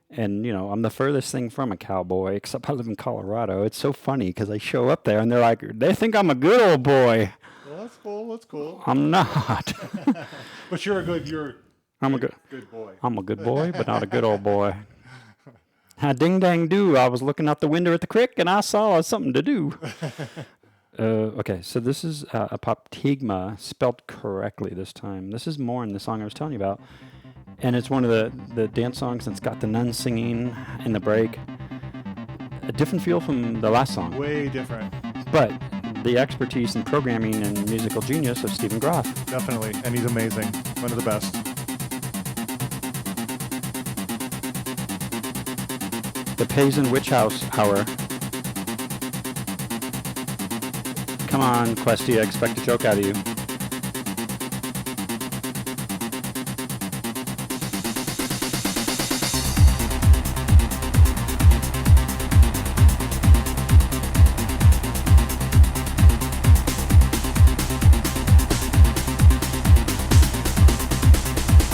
And, I'm the furthest thing from a cowboy, except I live in Colorado. It's so funny because I show up there and they're like, they think I'm a good old boy. Well, that's cool. That's cool. I'm not. But you're a good good boy. I'm a good boy, but not a good old boy. Ding dang do. I was looking out the window at the creek and I saw something to do. Okay, so this is a Poptigma spelled correctly this time. This is Mourn, the song I was telling you about. And it's one of the dance songs that's got the nuns singing in the break. A different feel from the last song. Way different. But the expertise in programming and musical genius of Stephen Groff. Definitely. And he's amazing. One of the best. The Payson Witch House Hour. Come on, Questy, I expect a joke out of you.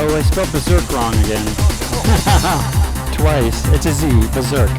Oh, I spelled berserk wrong again. Twice. It's a Z, berserk.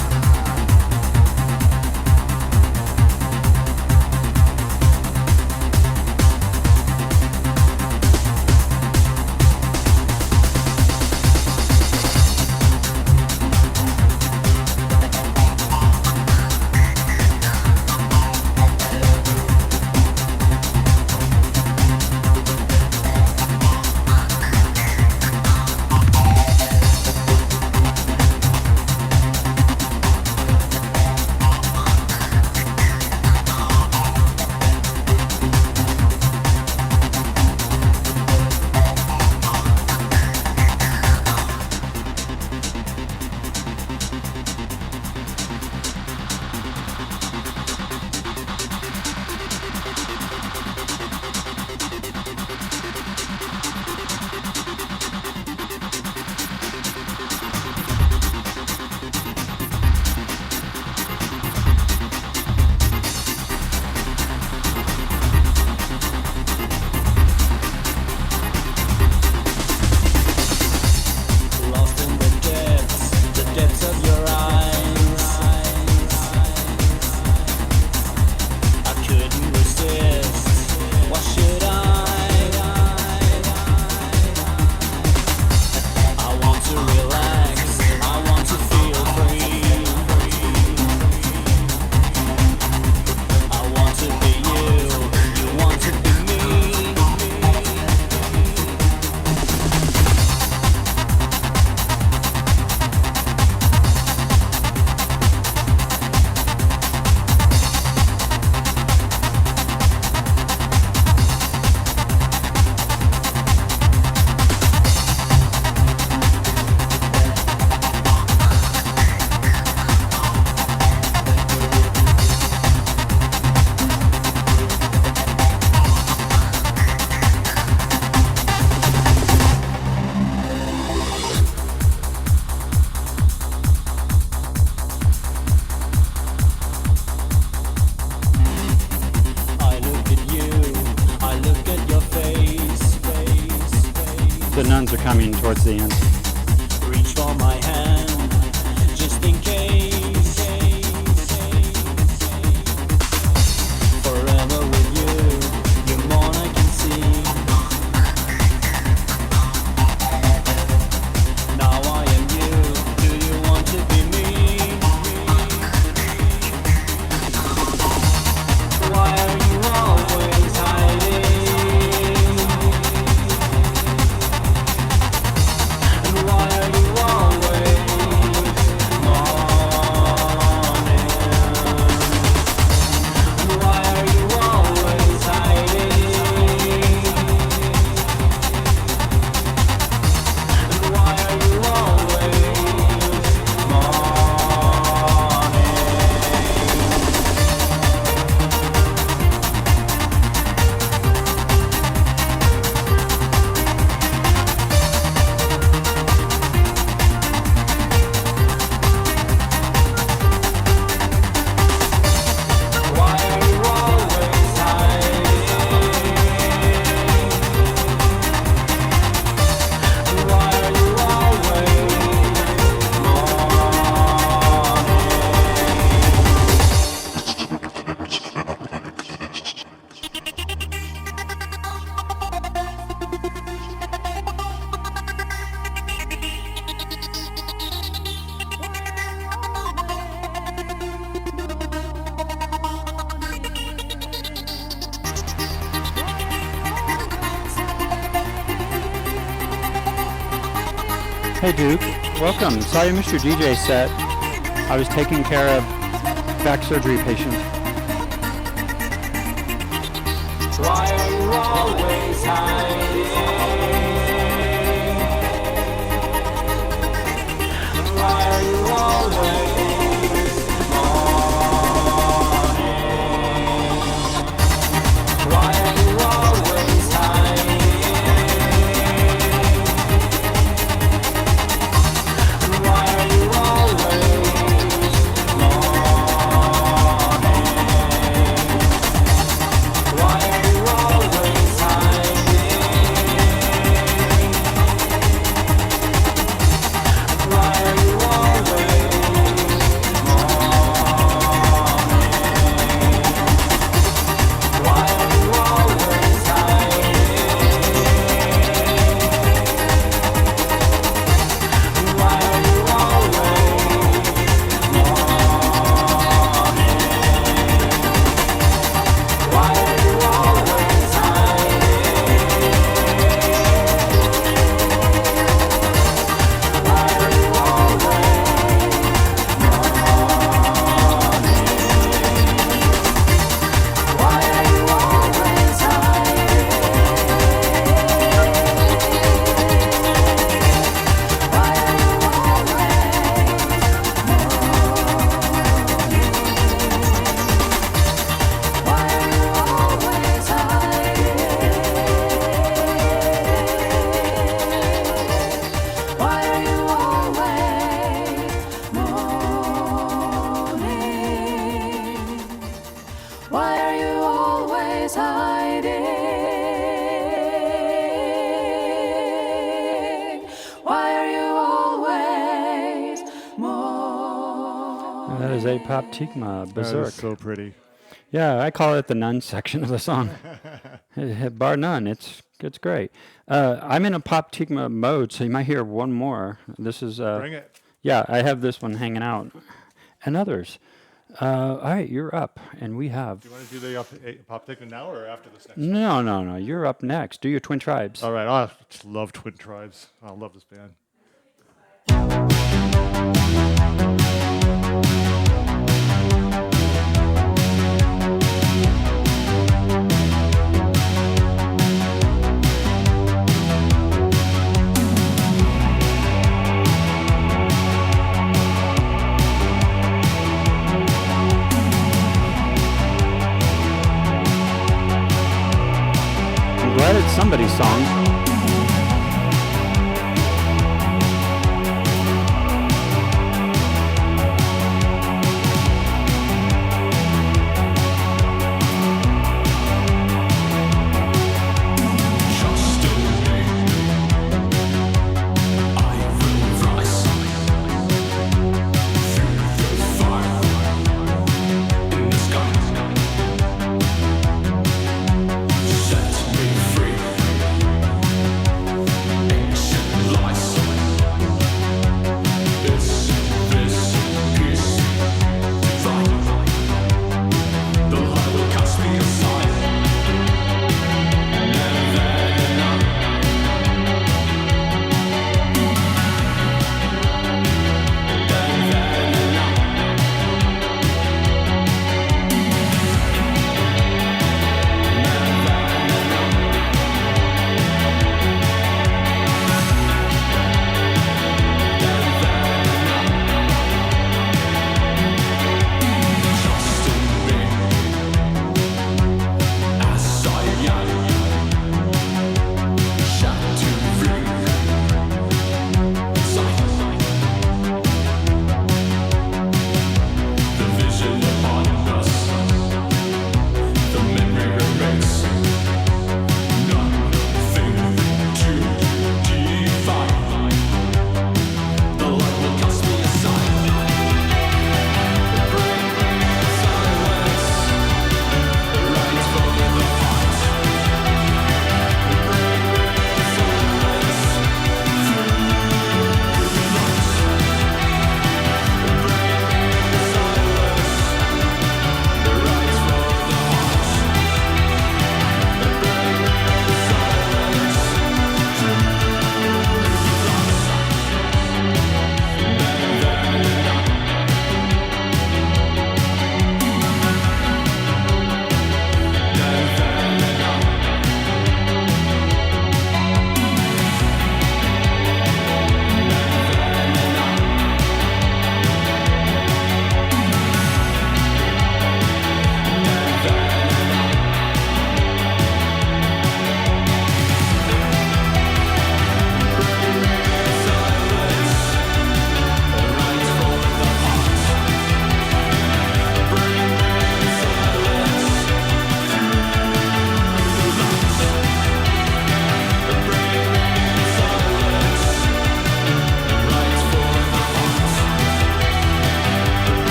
Lost in the depths of your eyes. I couldn't resist. What should I want to relax. I want to feel free. I want to be you. You want to be me. I look at you, I look at your face. The nuns are coming towards the end. Reach for my hand, just in case. Forever with you, you're more I can see. Now I am you, do you want to be me? Why are you always hiding? And why are you always Hey Duke, welcome. Saw you missed your DJ set. I was taking care of back surgery patient. Why are you always hiding? Why are you always mourning? Why are you always hiding? Why are you always mourning? Why are you always hiding? Why are you always mourning? Why are you always hiding? Why are you always mourning? Why are you always hiding? Why are you always mourning? That is Apoptygma That Berserk. is so pretty. Yeah, I call it the nun section of the song. Bar none, it's great. I'm in a Apoptygma mode, so you might hear one more. This is Bring it. yeah, I have this one hanging out, and others. All right, you're up, and we have. Do you want to do the pop ticket now or after this next? No, you're up next. Do your Twin Tribes. All right. I just love Twin Tribes. I love this band. I'm glad it's somebody's song. Trust in me. I will rise through the fire in the sky. Set me free.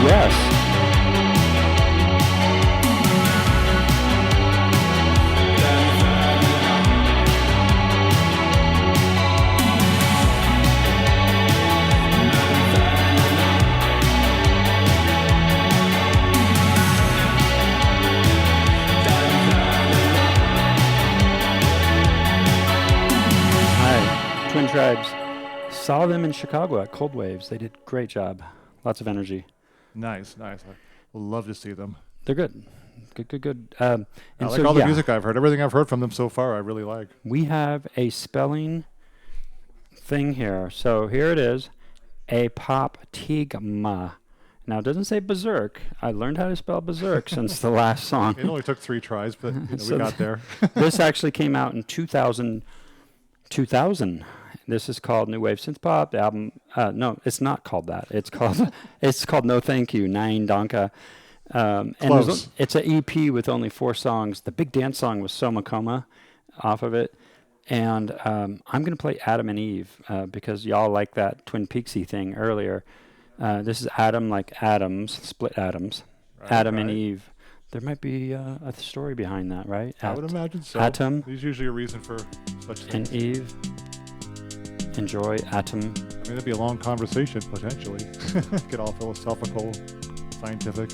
Yes. Hi, Twin Tribes. Saw them in Chicago at Cold Waves. They did a great job. Lots of energy. Nice, nice. I would love to see them. They're good. Good. I And like so, all the yeah, music I've heard. Everything I've heard from them so far, I really like. we have a spelling thing here. So here it is, apoptygma. Now, it doesn't say berserk. I learned how to spell berserk since the last song. It only took 3 tries, but you know, So we got there. This actually came out in 2000. This is called New Wave Synth Pop. The album, no, it's not called that. It's called No Thank You, Nine Donka. And Close. it's an EP with only 4 songs. The big dance song was Soma Coma off of it. And I'm going to play Adam and Eve because y'all like that Twin Peaksy thing earlier. This is Adam like Adams, split atoms. Adam and right. Eve. There might be a story behind that, right? I would imagine so. Atom There's usually a reason for such things. and Eve. Enjoy Atom. I mean, it'd be a long conversation, potentially. Get all philosophical, scientific.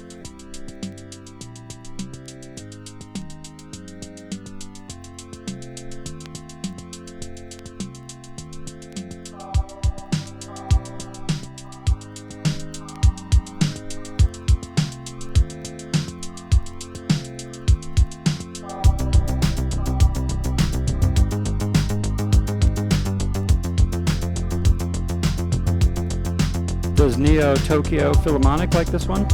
Does Neo Tokyo Philharmonic like this one?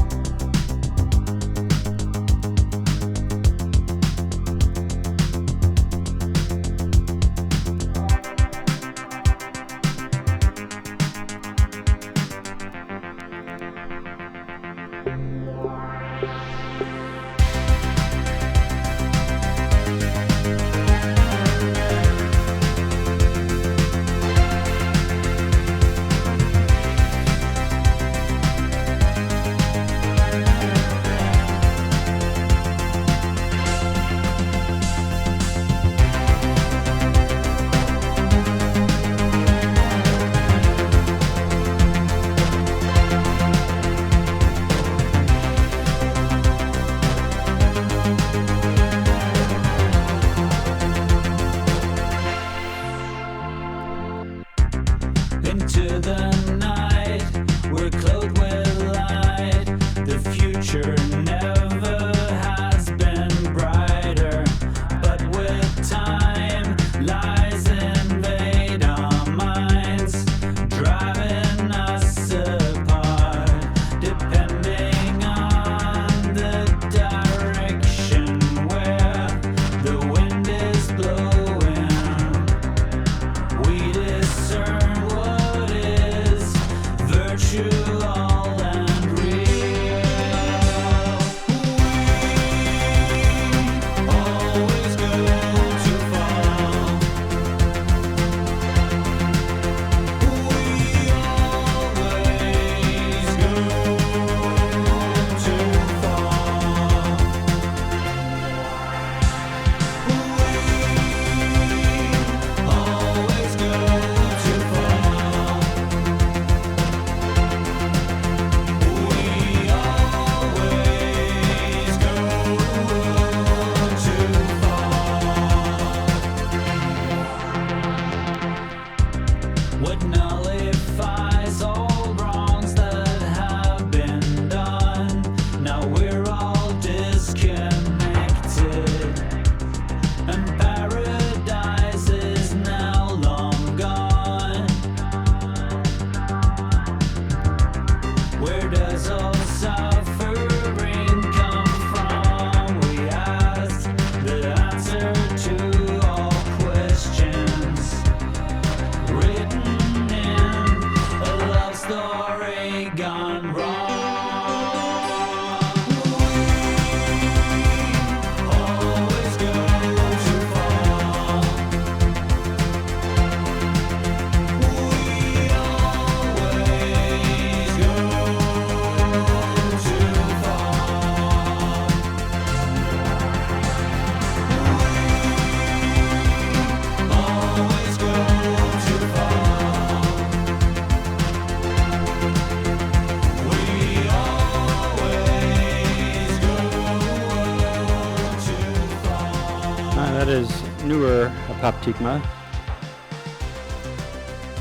is newer Apoptygma.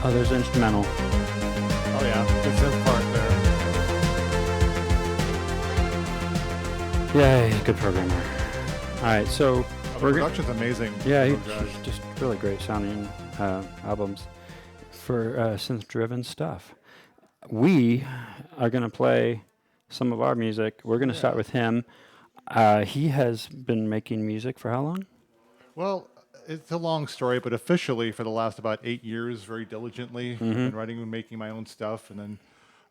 Oh, there's the instrumental. Oh yeah, the synth part there. Yay, good programmer. All right, so The we're gonna. production's amazing. Yeah, Oh, he's gosh. just really great sounding albums for synth-driven stuff. We are going to play some of our music. We're going to start with him. He has been making music for how long? Well, it's a long story, but officially for the last about 8 years, very diligently, I've been writing and making my own stuff, and then,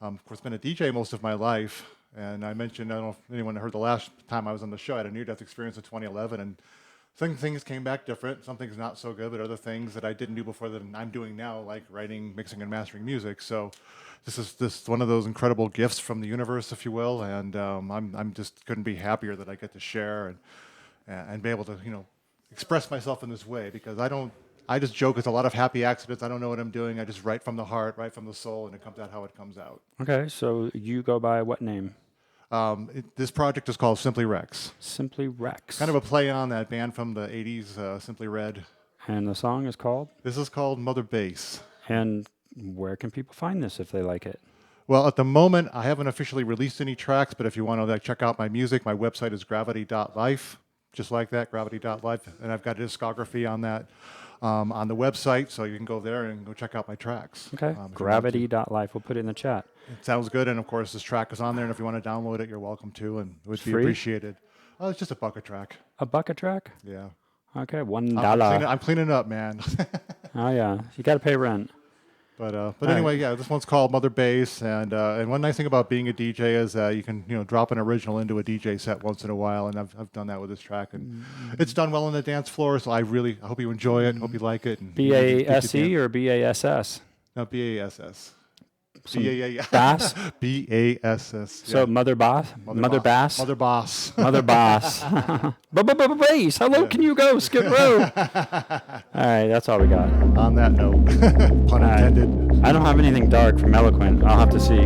of course, been a DJ most of my life. And I mentioned, I don't know if anyone heard the last time I was on the show, I had a near-death experience in 2011, and some things came back different, some things not so good, but other things that I didn't do before that I'm doing now, like writing, mixing, and mastering music. So this is one of those incredible gifts from the universe, if you will, and I'm just couldn't be happier that I get to share and be able to, express myself in this way, because I just joke, it's a lot of happy accidents. I don't know what I'm doing. I just write from the heart, write from the soul, and it comes out how it comes out. Okay, so you go by what name? This project is called Simply Rex. Simply Rex. Kind of a play on that band from the 80s, Simply Red. And the song is called? This is called Mother Bass. And where can people find this if they like it? Well, at the moment, I haven't officially released any tracks, but if you want to check out my music, my website is gravity.life, just like that, gravity.life, and I've got a discography on that on the website, so you can go there and go check out my tracks. Okay, if you want to. gravity.life. We'll put it in the chat. It sounds good, and of course, this track is on there, and if you want to download it, you're welcome to, and it would be free? appreciated. Oh, it's just a bucket track. A bucket track? Yeah. Okay, I'm $1. I'm cleaning up, man. Oh, yeah. You got to pay rent. But anyway, yeah, this one's called Mother Bass, and one nice thing about being a DJ is you can drop an original into a DJ set once in a while, and I've done that with this track, and it's done well on the dance floor. So I hope you enjoy it, hope you like it. And, B-A-S-E or B-A-S-S? No, B-A-S-S. Some B-A-S. bass? B-A-S-S. So Mother Boss? Mother Bass? Mother Boss. Mother Boss. Bass. Hello, can you go? Skid Row. All right, that's all we got. On that note, pun right. intended. I don't have anything dark from Eloquent. I'll have to see.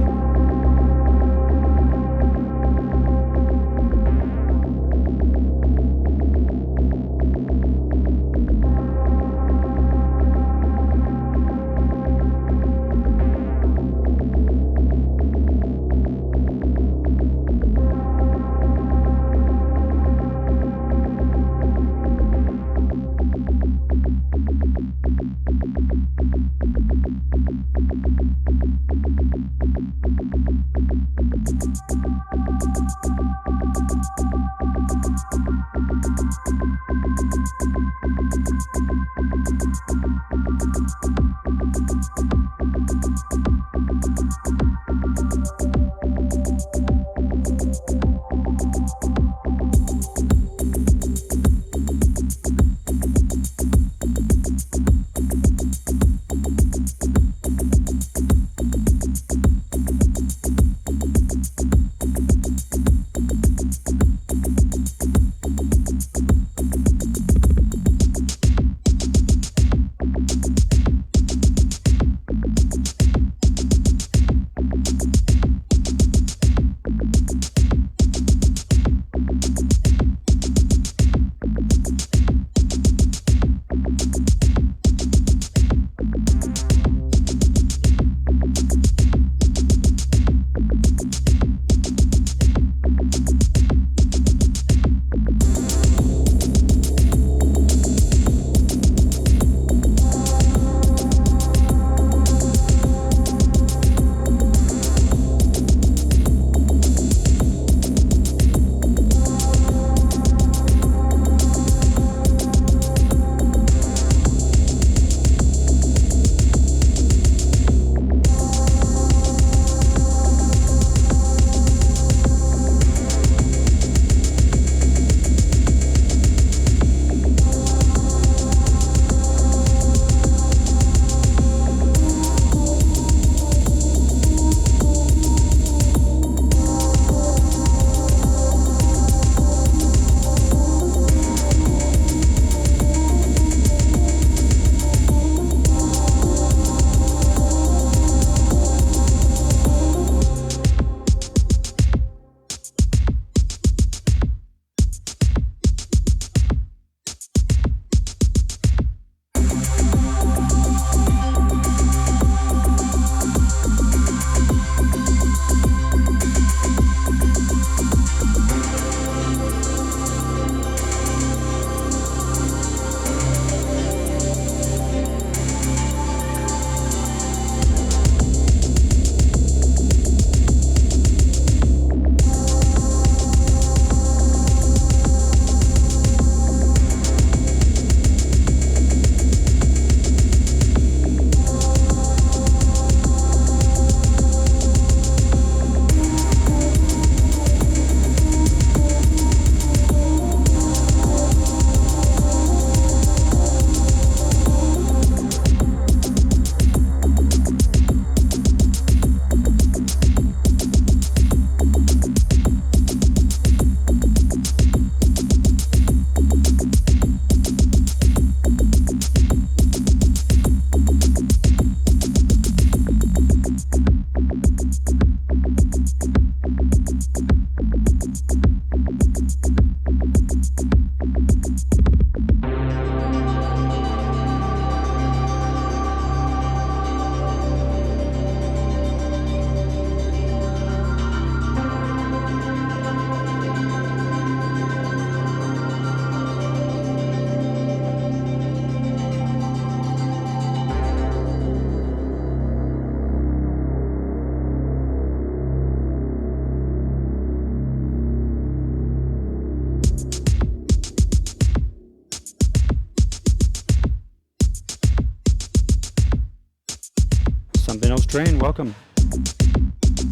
Something else train, welcome.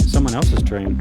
Someone else's train.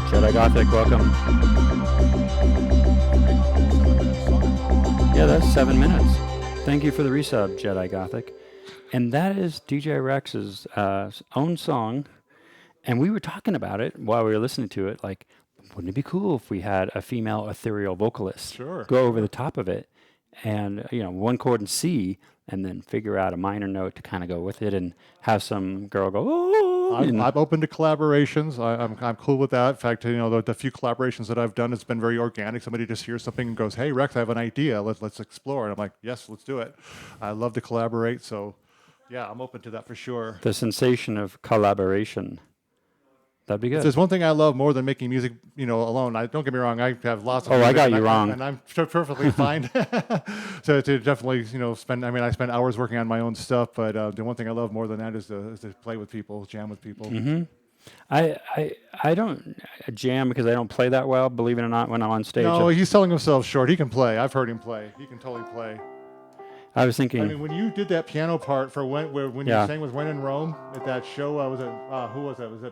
Jedi Gothic, welcome. Yeah, that's 7 minutes. Thank you for the resub, Jedi Gothic. And that is DJ Rex's own song. And we were talking about it while we were listening to it. Like, wouldn't it be cool if we had a female ethereal vocalist Sure. go over the top of it and, you know, one chord in C and then figure out a minor note to kind of go with it and have some girl go, oh. I'm open to collaborations. I'm cool with that. In fact, you know, the few collaborations that I've done, it's been very organic. Somebody just hears something and goes, "Hey, Rex, I have an idea. Let's explore." And I'm like, "Yes, let's do it." I love to collaborate, so yeah, I'm open to that for sure. The sensation of collaboration. That'd be If good. there's one thing I love more than making music, you know, alone. Don't get me wrong. I have lots of. Oh, I music got and you wrong. and I'm perfectly fine. So to definitely, you know, I spend hours working on my own stuff. But the one thing I love more than that is to play with people, jam with people. Mm-hmm. I don't jam because I don't play that well, believe it or not, when I'm on stage. No, he's selling himself short. He can play. I've heard him play. He can totally play. I was thinking, I mean, when you did that piano part for when Yeah. you sang with When in Rome at that show, was it who was that? Was it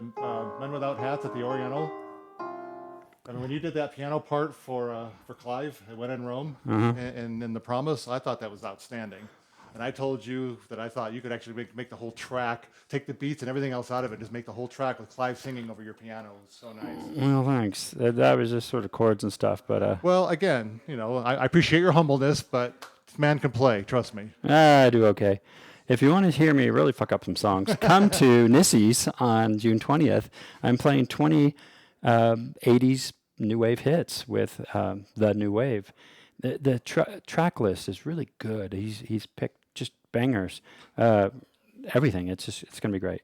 Men Without Hats at the Oriental? I mean, when you did that piano part for Clive at When in Rome and in The Promise, I thought that was outstanding. And I told you that I thought you could actually make the whole track, take the beats and everything else out of it, just make the whole track with Clive singing over your piano. It was so nice. well, thanks. That was just sort of chords and stuff, but Well, again, you know, I appreciate your humbleness, but this man can play. Trust me. I do okay. If you want to hear me really fuck up some songs, come to Nissy's on June 20th. I'm playing 20 80s new wave hits with the new wave. The track list is really good. He's picked just bangers. Everything. It's going to be great.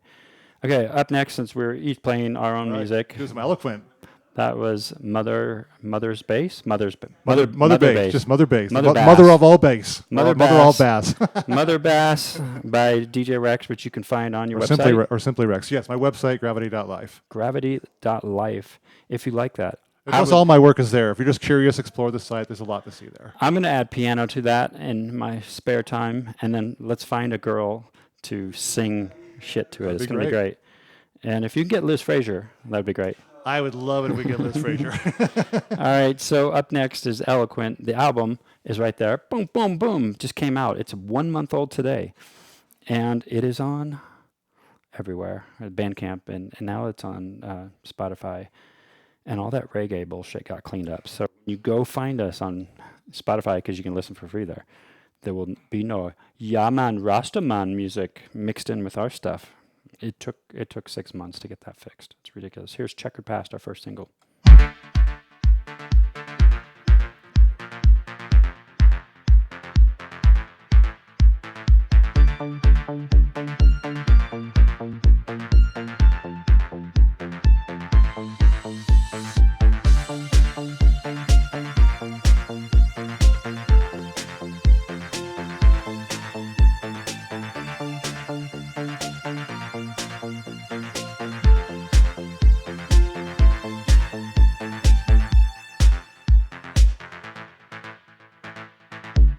Okay, up next, since we're each playing our own All right, music, do some eloquent. that was Mother Bass. Mother bass, just Mother bass. Mother bass. Mother of all bass. Mother Mother all bass. bass. Mother Bass by DJ Rex, which you can find on your or website. simply Rex. Yes, my website, gravity.life. Gravity.life, if you like that. Almost all my work is there. If you're just curious, explore the site. There's a lot to see there. I'm going to add piano to that in my spare time, and then let's find a girl to sing shit to it. It's be going to be great. And if you can get Liz Fraser, that'd be great. I would love it if we get Liz Fraser. All right, so up next is Eloquent. The album is right there. Boom, boom, boom. Just came out. It's 1 month old today. And it is on everywhere, at Bandcamp, and now it's on Spotify. And all that reggae bullshit got cleaned up. So you go find us on Spotify because you can listen for free there. There will be no Yaman Rastaman music mixed in with our stuff. It took 6 months to get that fixed. It's ridiculous. Here's Checkered Past, our first single.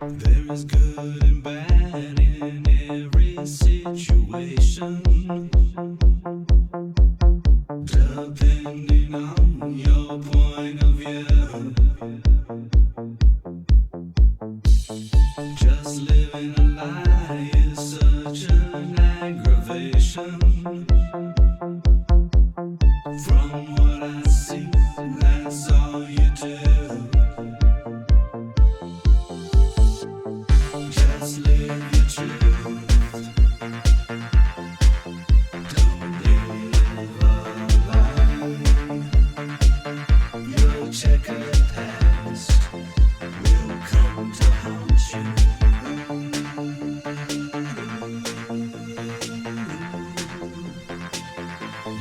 There is good and bad in every situation, depending on your point of view. Just living a lie is such an aggravation. From what I see, that's all you do. Just live your truth. Don't live a lie. Your checkered past will come to haunt you.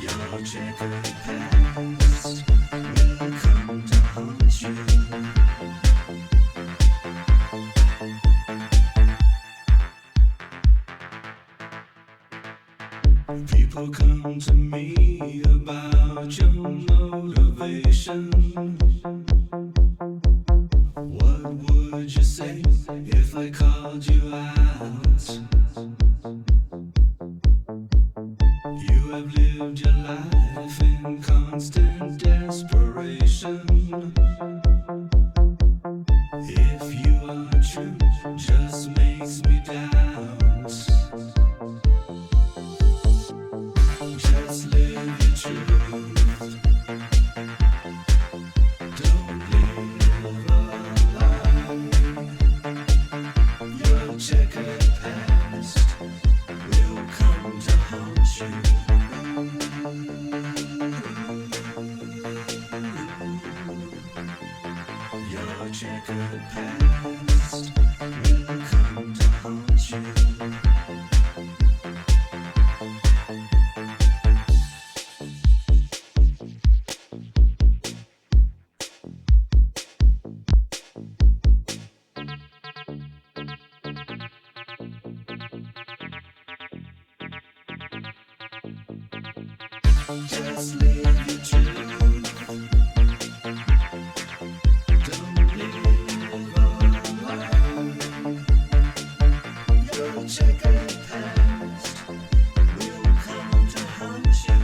Your checkered past will come to haunt you. People come to me about your motivation. What would you say if I called you out? You have lived your life in constant desperation. If you are true, just makes me doubt. Just live your truth. Don't live a lie. Your checkered past will come to haunt you. Your checkered past will come to haunt you. Just live your truth. Don't live a lie. Your checkered past will come to haunt you.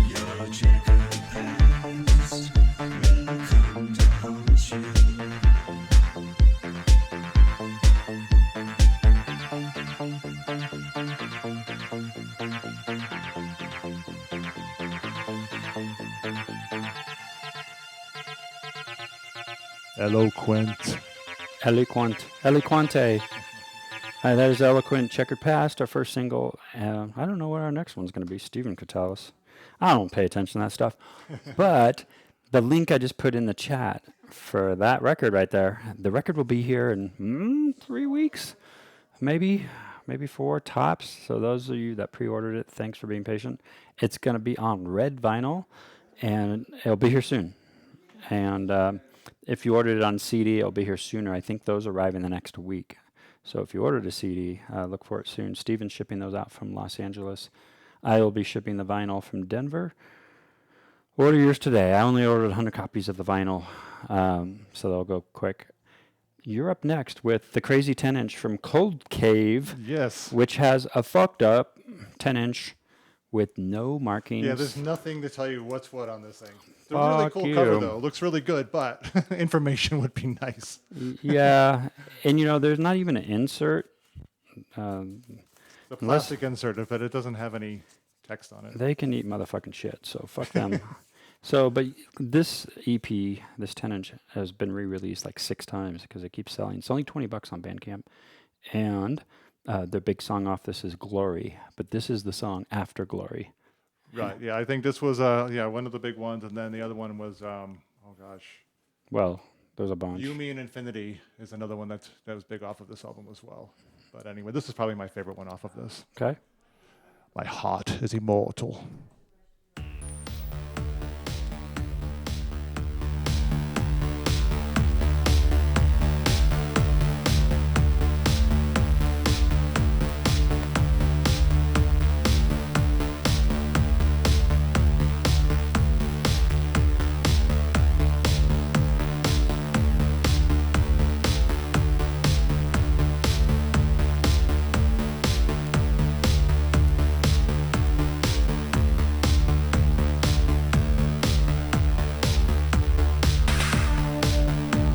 Your checkered past will come to haunt you. Eloquent. Eloquente. That is Eloquent, Checkered Past, our first single. I don't know what our next one's going to be. Steven could tell us. I don't pay attention to that stuff. But the link I just put in the chat for that record right there, the record will be here in 3 weeks, maybe 4 tops. So those of you that pre-ordered it, thanks for being patient. It's going to be on red vinyl, and it'll be here soon. And if you ordered it on CD, it'll be here sooner. I think those arrive in the next week. So if you ordered a CD, look for it soon. Steven's shipping those out from Los Angeles. I will be shipping the vinyl from Denver. Order yours today. I only ordered 100 copies of the vinyl, so they'll go quick. You're up next with the Crazy 10-inch from Cold Cave, Yes. which has a fucked up 10-inch with no markings. Yeah, there's nothing to tell you what's what on this thing. It's a really Fuck cool cover, you. though. Looks really good, but information would be nice. Yeah, and there's not even an insert. The plastic insert, but it doesn't have any text on it. They can eat motherfucking shit, so fuck them. So, but this EP, this 10-inch, has been re-released like 6 times because it keeps selling. It's only $20 on Bandcamp, and the big song off this is "Glory," but this is the song after "Glory." Right. Yeah, I think this was one of the big ones, and then the other one was Well, there's a bunch. "You, Me, and Infinity" is another one that was big off of this album as well. But anyway, this is probably my favorite one off of this. Okay. My heart is immortal.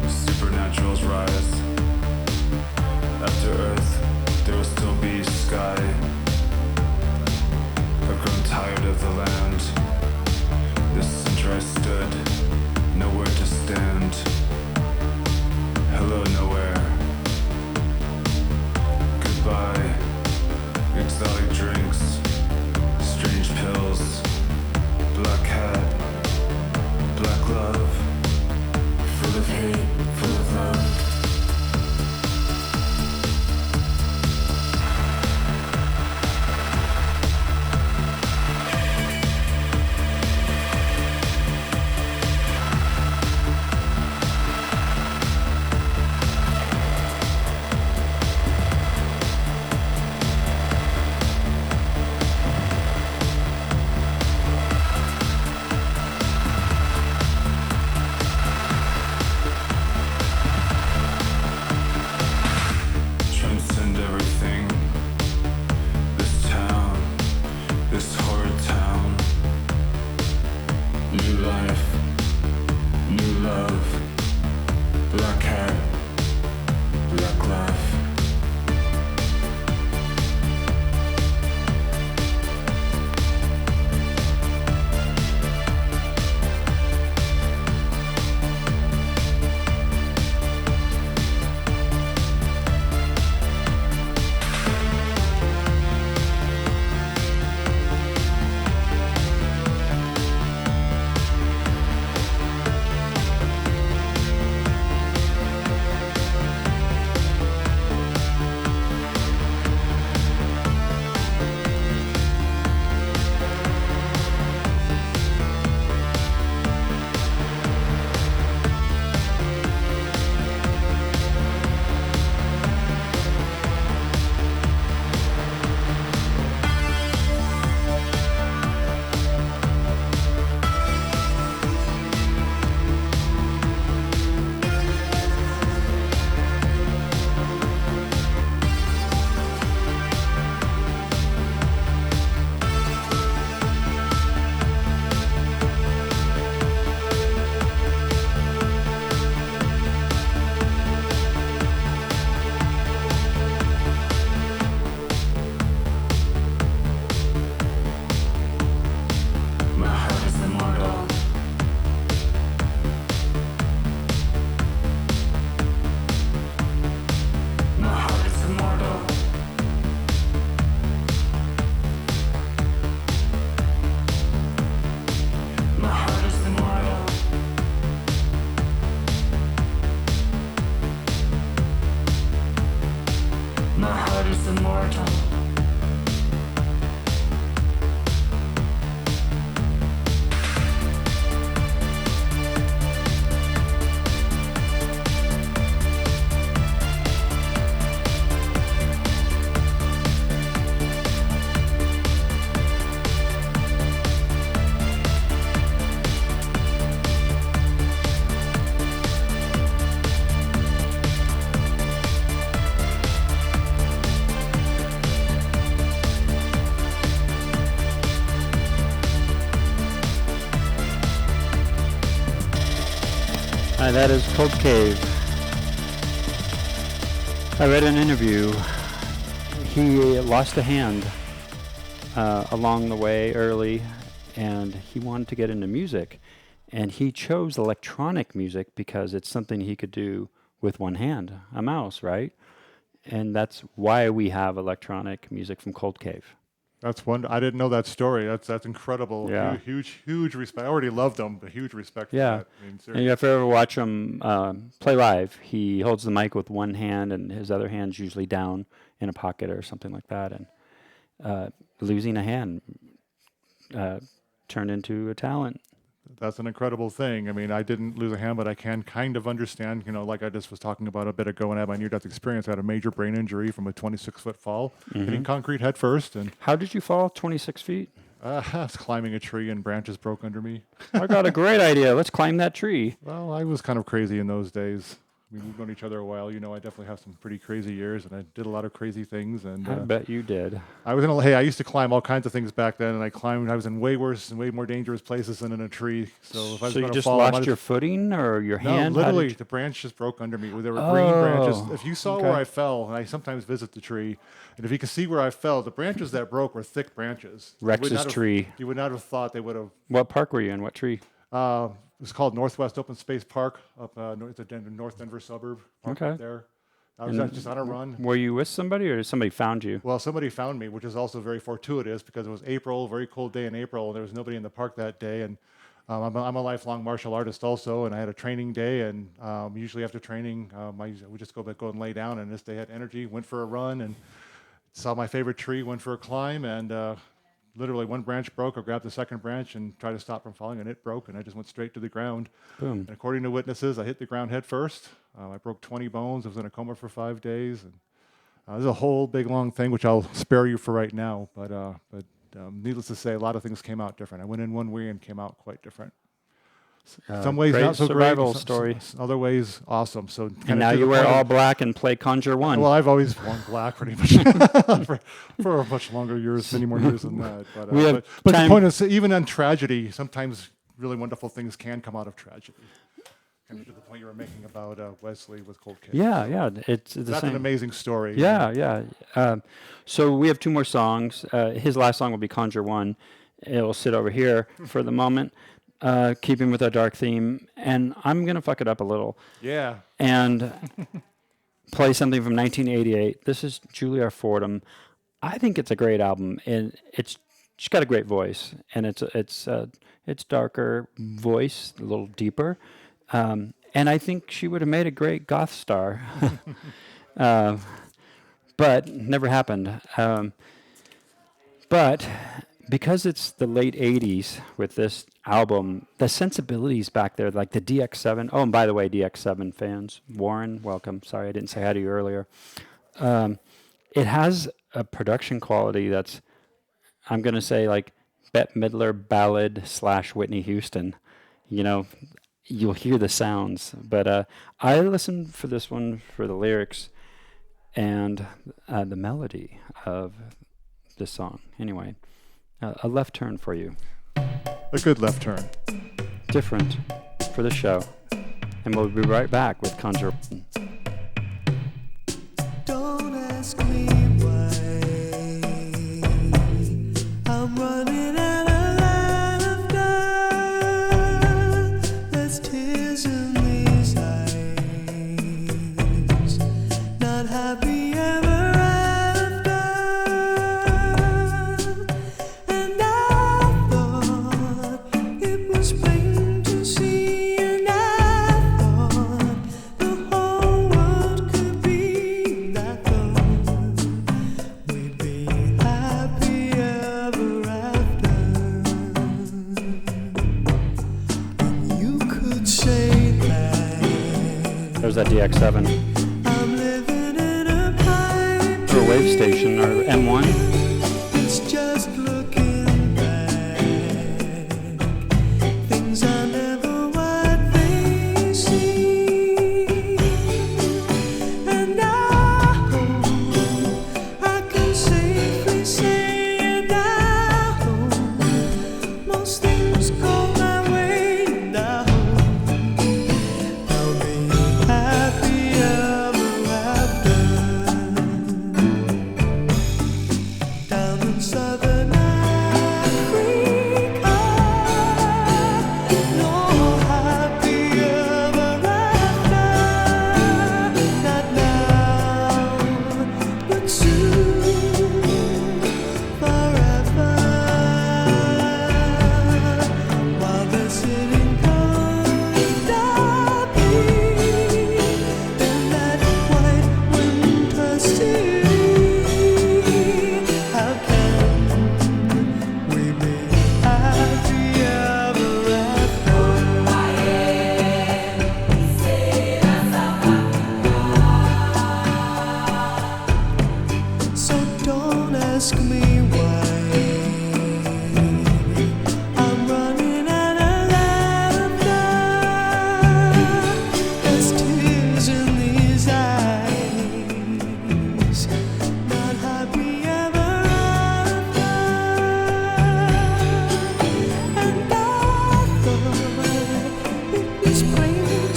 Supernaturals rise. After Earth, there will still be sky. I've grown tired of the land. This center I stood, nowhere to stand. Hello, nowhere. Goodbye. Exotic drinks, strange pills, black hat, black love. Full of hate, full of love. Transcend everything. This town, this horrid town. New life, new love. Black hat, black laugh. My heart is immortal. My heart is immortal. My heart is immortal. My heart is immortal. Hi, that is Cold Cave. I read an interview. He lost a hand along the way early, and he wanted to get into music. And he chose electronic music because it's something he could do with one hand, a mouse, right? And that's why we have electronic music from Cold Cave. That's one. I didn't know that story. That's incredible. Yeah. Huge respect. I already loved him, but huge respect for Yeah. that. I mean, And if you ever watch him play live, he holds the mic with one hand and his other hand's usually down in a pocket or something like that. And losing a hand turned into a talent. That's an incredible thing. I mean, I didn't lose a hand, but I can kind of understand, like I just was talking about a bit ago, and I had my near-death experience. I had a major brain injury from a 26-foot fall, hitting concrete head first, and How did you fall 26 feet? I was climbing a tree and branches broke under me. I got a great idea. Let's climb that tree. Well, I was kind of crazy in those days. I mean, we've known each other a while. I definitely have some pretty crazy years, and I did a lot of crazy things. And I bet you did. I was I used to climb all kinds of things back then, and I was in way worse and way more dangerous places than in a tree. So if I was So you going to just fall, I lost might your have- footing or your No, hand? How literally, did the branch just broke under me. There were green branches. Oh, If you saw okay. where I fell, and I sometimes visit the tree, and if you can see where I fell, the branches that broke were thick branches. You would Rex's not have- tree. You would not have thought they would have. What park were you in? What tree? It was called Northwest Open Space Park up north, the North Denver suburb. Park Okay. up there. I was just on a run. Were you with somebody or somebody found you? Well, somebody found me, which is also very fortuitous because it was April, very cold day in April, and there was nobody in the park that day. And I'm a lifelong martial artist also, and I had a training day. And usually after training, we just go and lay down. And this day had energy, went for a run, and saw my favorite tree, went for a climb, and literally one branch broke. I grabbed the second branch and tried to stop from falling, and it broke, and I just went straight to the ground. Boom. And according to witnesses, I hit the ground head first. I broke 20 bones. I was in a coma for 5 days. And this is a whole big, long thing, which I'll spare you for right now. But needless to say, a lot of things came out different. I went in one way and came out quite different. Some ways great not so survival great. story. Other ways, awesome. So And now you wear all black and play Conjure One. Well, I've always worn black pretty much for much longer years, many more years than that. But, We have but the time- point is, even in tragedy, sometimes really wonderful things can come out of tragedy. Kind of to the point you were making about Wesley with Cold Case. Yeah, it's the That's same. an amazing story. Yeah. So we have two more songs. His last song will be Conjure One. It will sit over here for the moment, keeping with our dark theme. And I'm going to fuck it up a little Yeah. and play something from 1988. This is Julia Fordham. I think it's a great album, and she's got a great voice, and it's darker voice, a little deeper. And I think she would have made a great goth star. But never happened. But because it's the late 80s with this album, the sensibilities back there, like the DX7. Oh, and by the way, DX7 fans, Warren, welcome. Sorry, I didn't say hi to you earlier. It has a production quality that's, I'm going to say, like Bette Midler ballad / Whitney Houston. You'll hear the sounds. But I listened for this one for the lyrics and the melody of this song. Anyway, a left turn for you. A good left turn. Different for the show. And we'll be right back with Conjure. Don't ask me why I'm running out of time. There's tears in these eyes, not happy ever after. And I thought it was plain to see, and I thought the whole world could be that thought. We'd be happy ever after. And you could say that There's that DX7 I'm living in a pine or wave station or M1. It's just looking back. Things are never what they seem. And I hope I can safely say, and I hope most things go my way, and I hope I'll be happy ever after.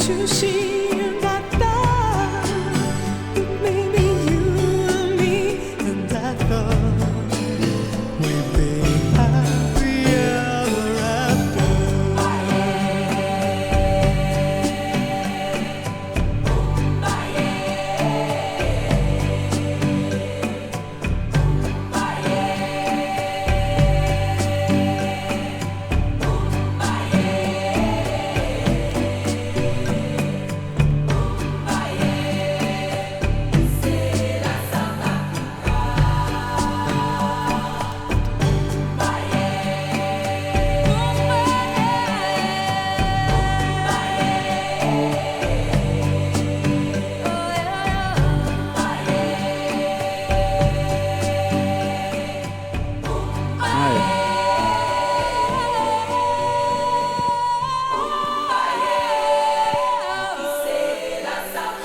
to see and I thought that maybe you and me, and I thought we'd be happy ever after.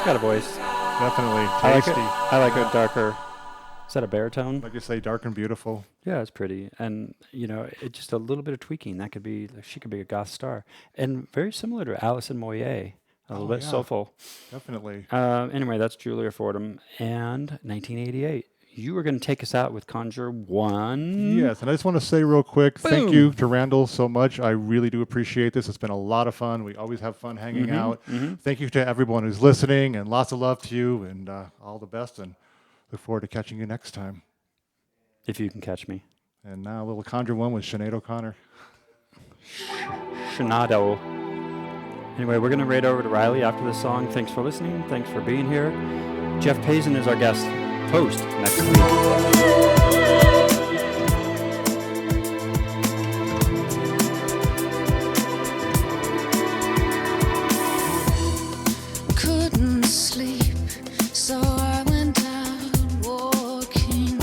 Got a voice. Definitely I like tasty. it. I like a darker. Is that a baritone? Like you say, dark and beautiful. Yeah, it's pretty, and it just a little bit of tweaking. That could be she could be a goth star, and very similar to Alison Moyet, a little bit yeah. soulful. Definitely. Anyway, that's Julia Fordham, and 1988. You were going to take us out with Conjure 1. Yes, and I just want to say real quick, thank Boom. you to Randall so much. I really do appreciate this. It's been a lot of fun. We always have fun hanging out. Thank you to everyone who's listening, and lots of love to you, and all the best, and look forward to catching you next time. If you can catch me. And now a little Conjure 1 with Sinead O'Connor. Shinado. Anyway, we're going to raid over to Riley after this song. Thanks for listening. Thanks for being here. Jeff Payson is our guest host next week. Couldn't sleep, so I went out walking,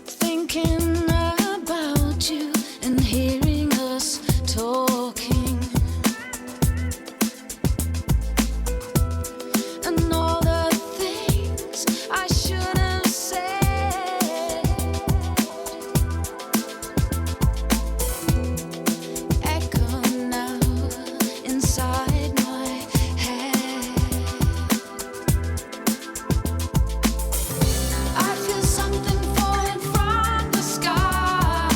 thinking about you and hearing us talking, and all the things I should have said echo now inside my head. I feel something falling from the sky.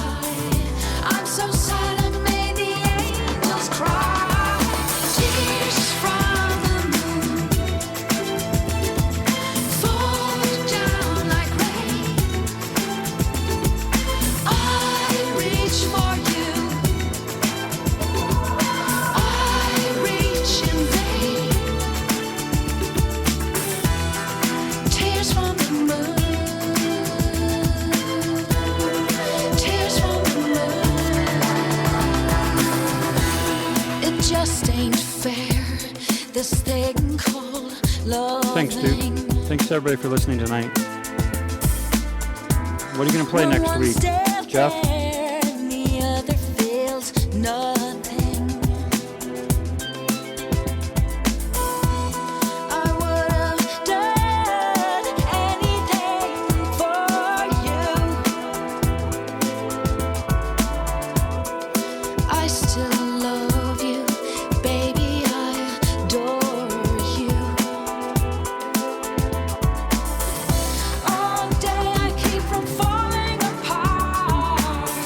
I'm so sad I made the angels cry. Tears from the moon fall down like rain. I reach for you. I reach in vain. Tears from the moon. Tears from the moon. It just ain't fair, this thing called love. Thanks, dude. Thanks, everybody, for listening tonight. What are you going to play next week, Jeff? The other feels nothing. I would have done anything for you. I still love you, baby. I adore you. All day I keep from falling apart.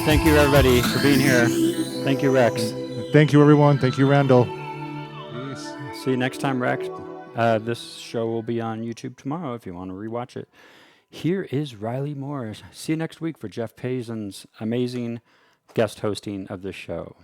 Thank you, everybody, for being here. Thank you, Rex. Thank you, everyone. Thank you, Randall. Peace. See you next time, Rex. This show will be on YouTube tomorrow if you want to rewatch it. Here is Riley Morris. See you next week for Jeff Paisley's amazing guest hosting of the show.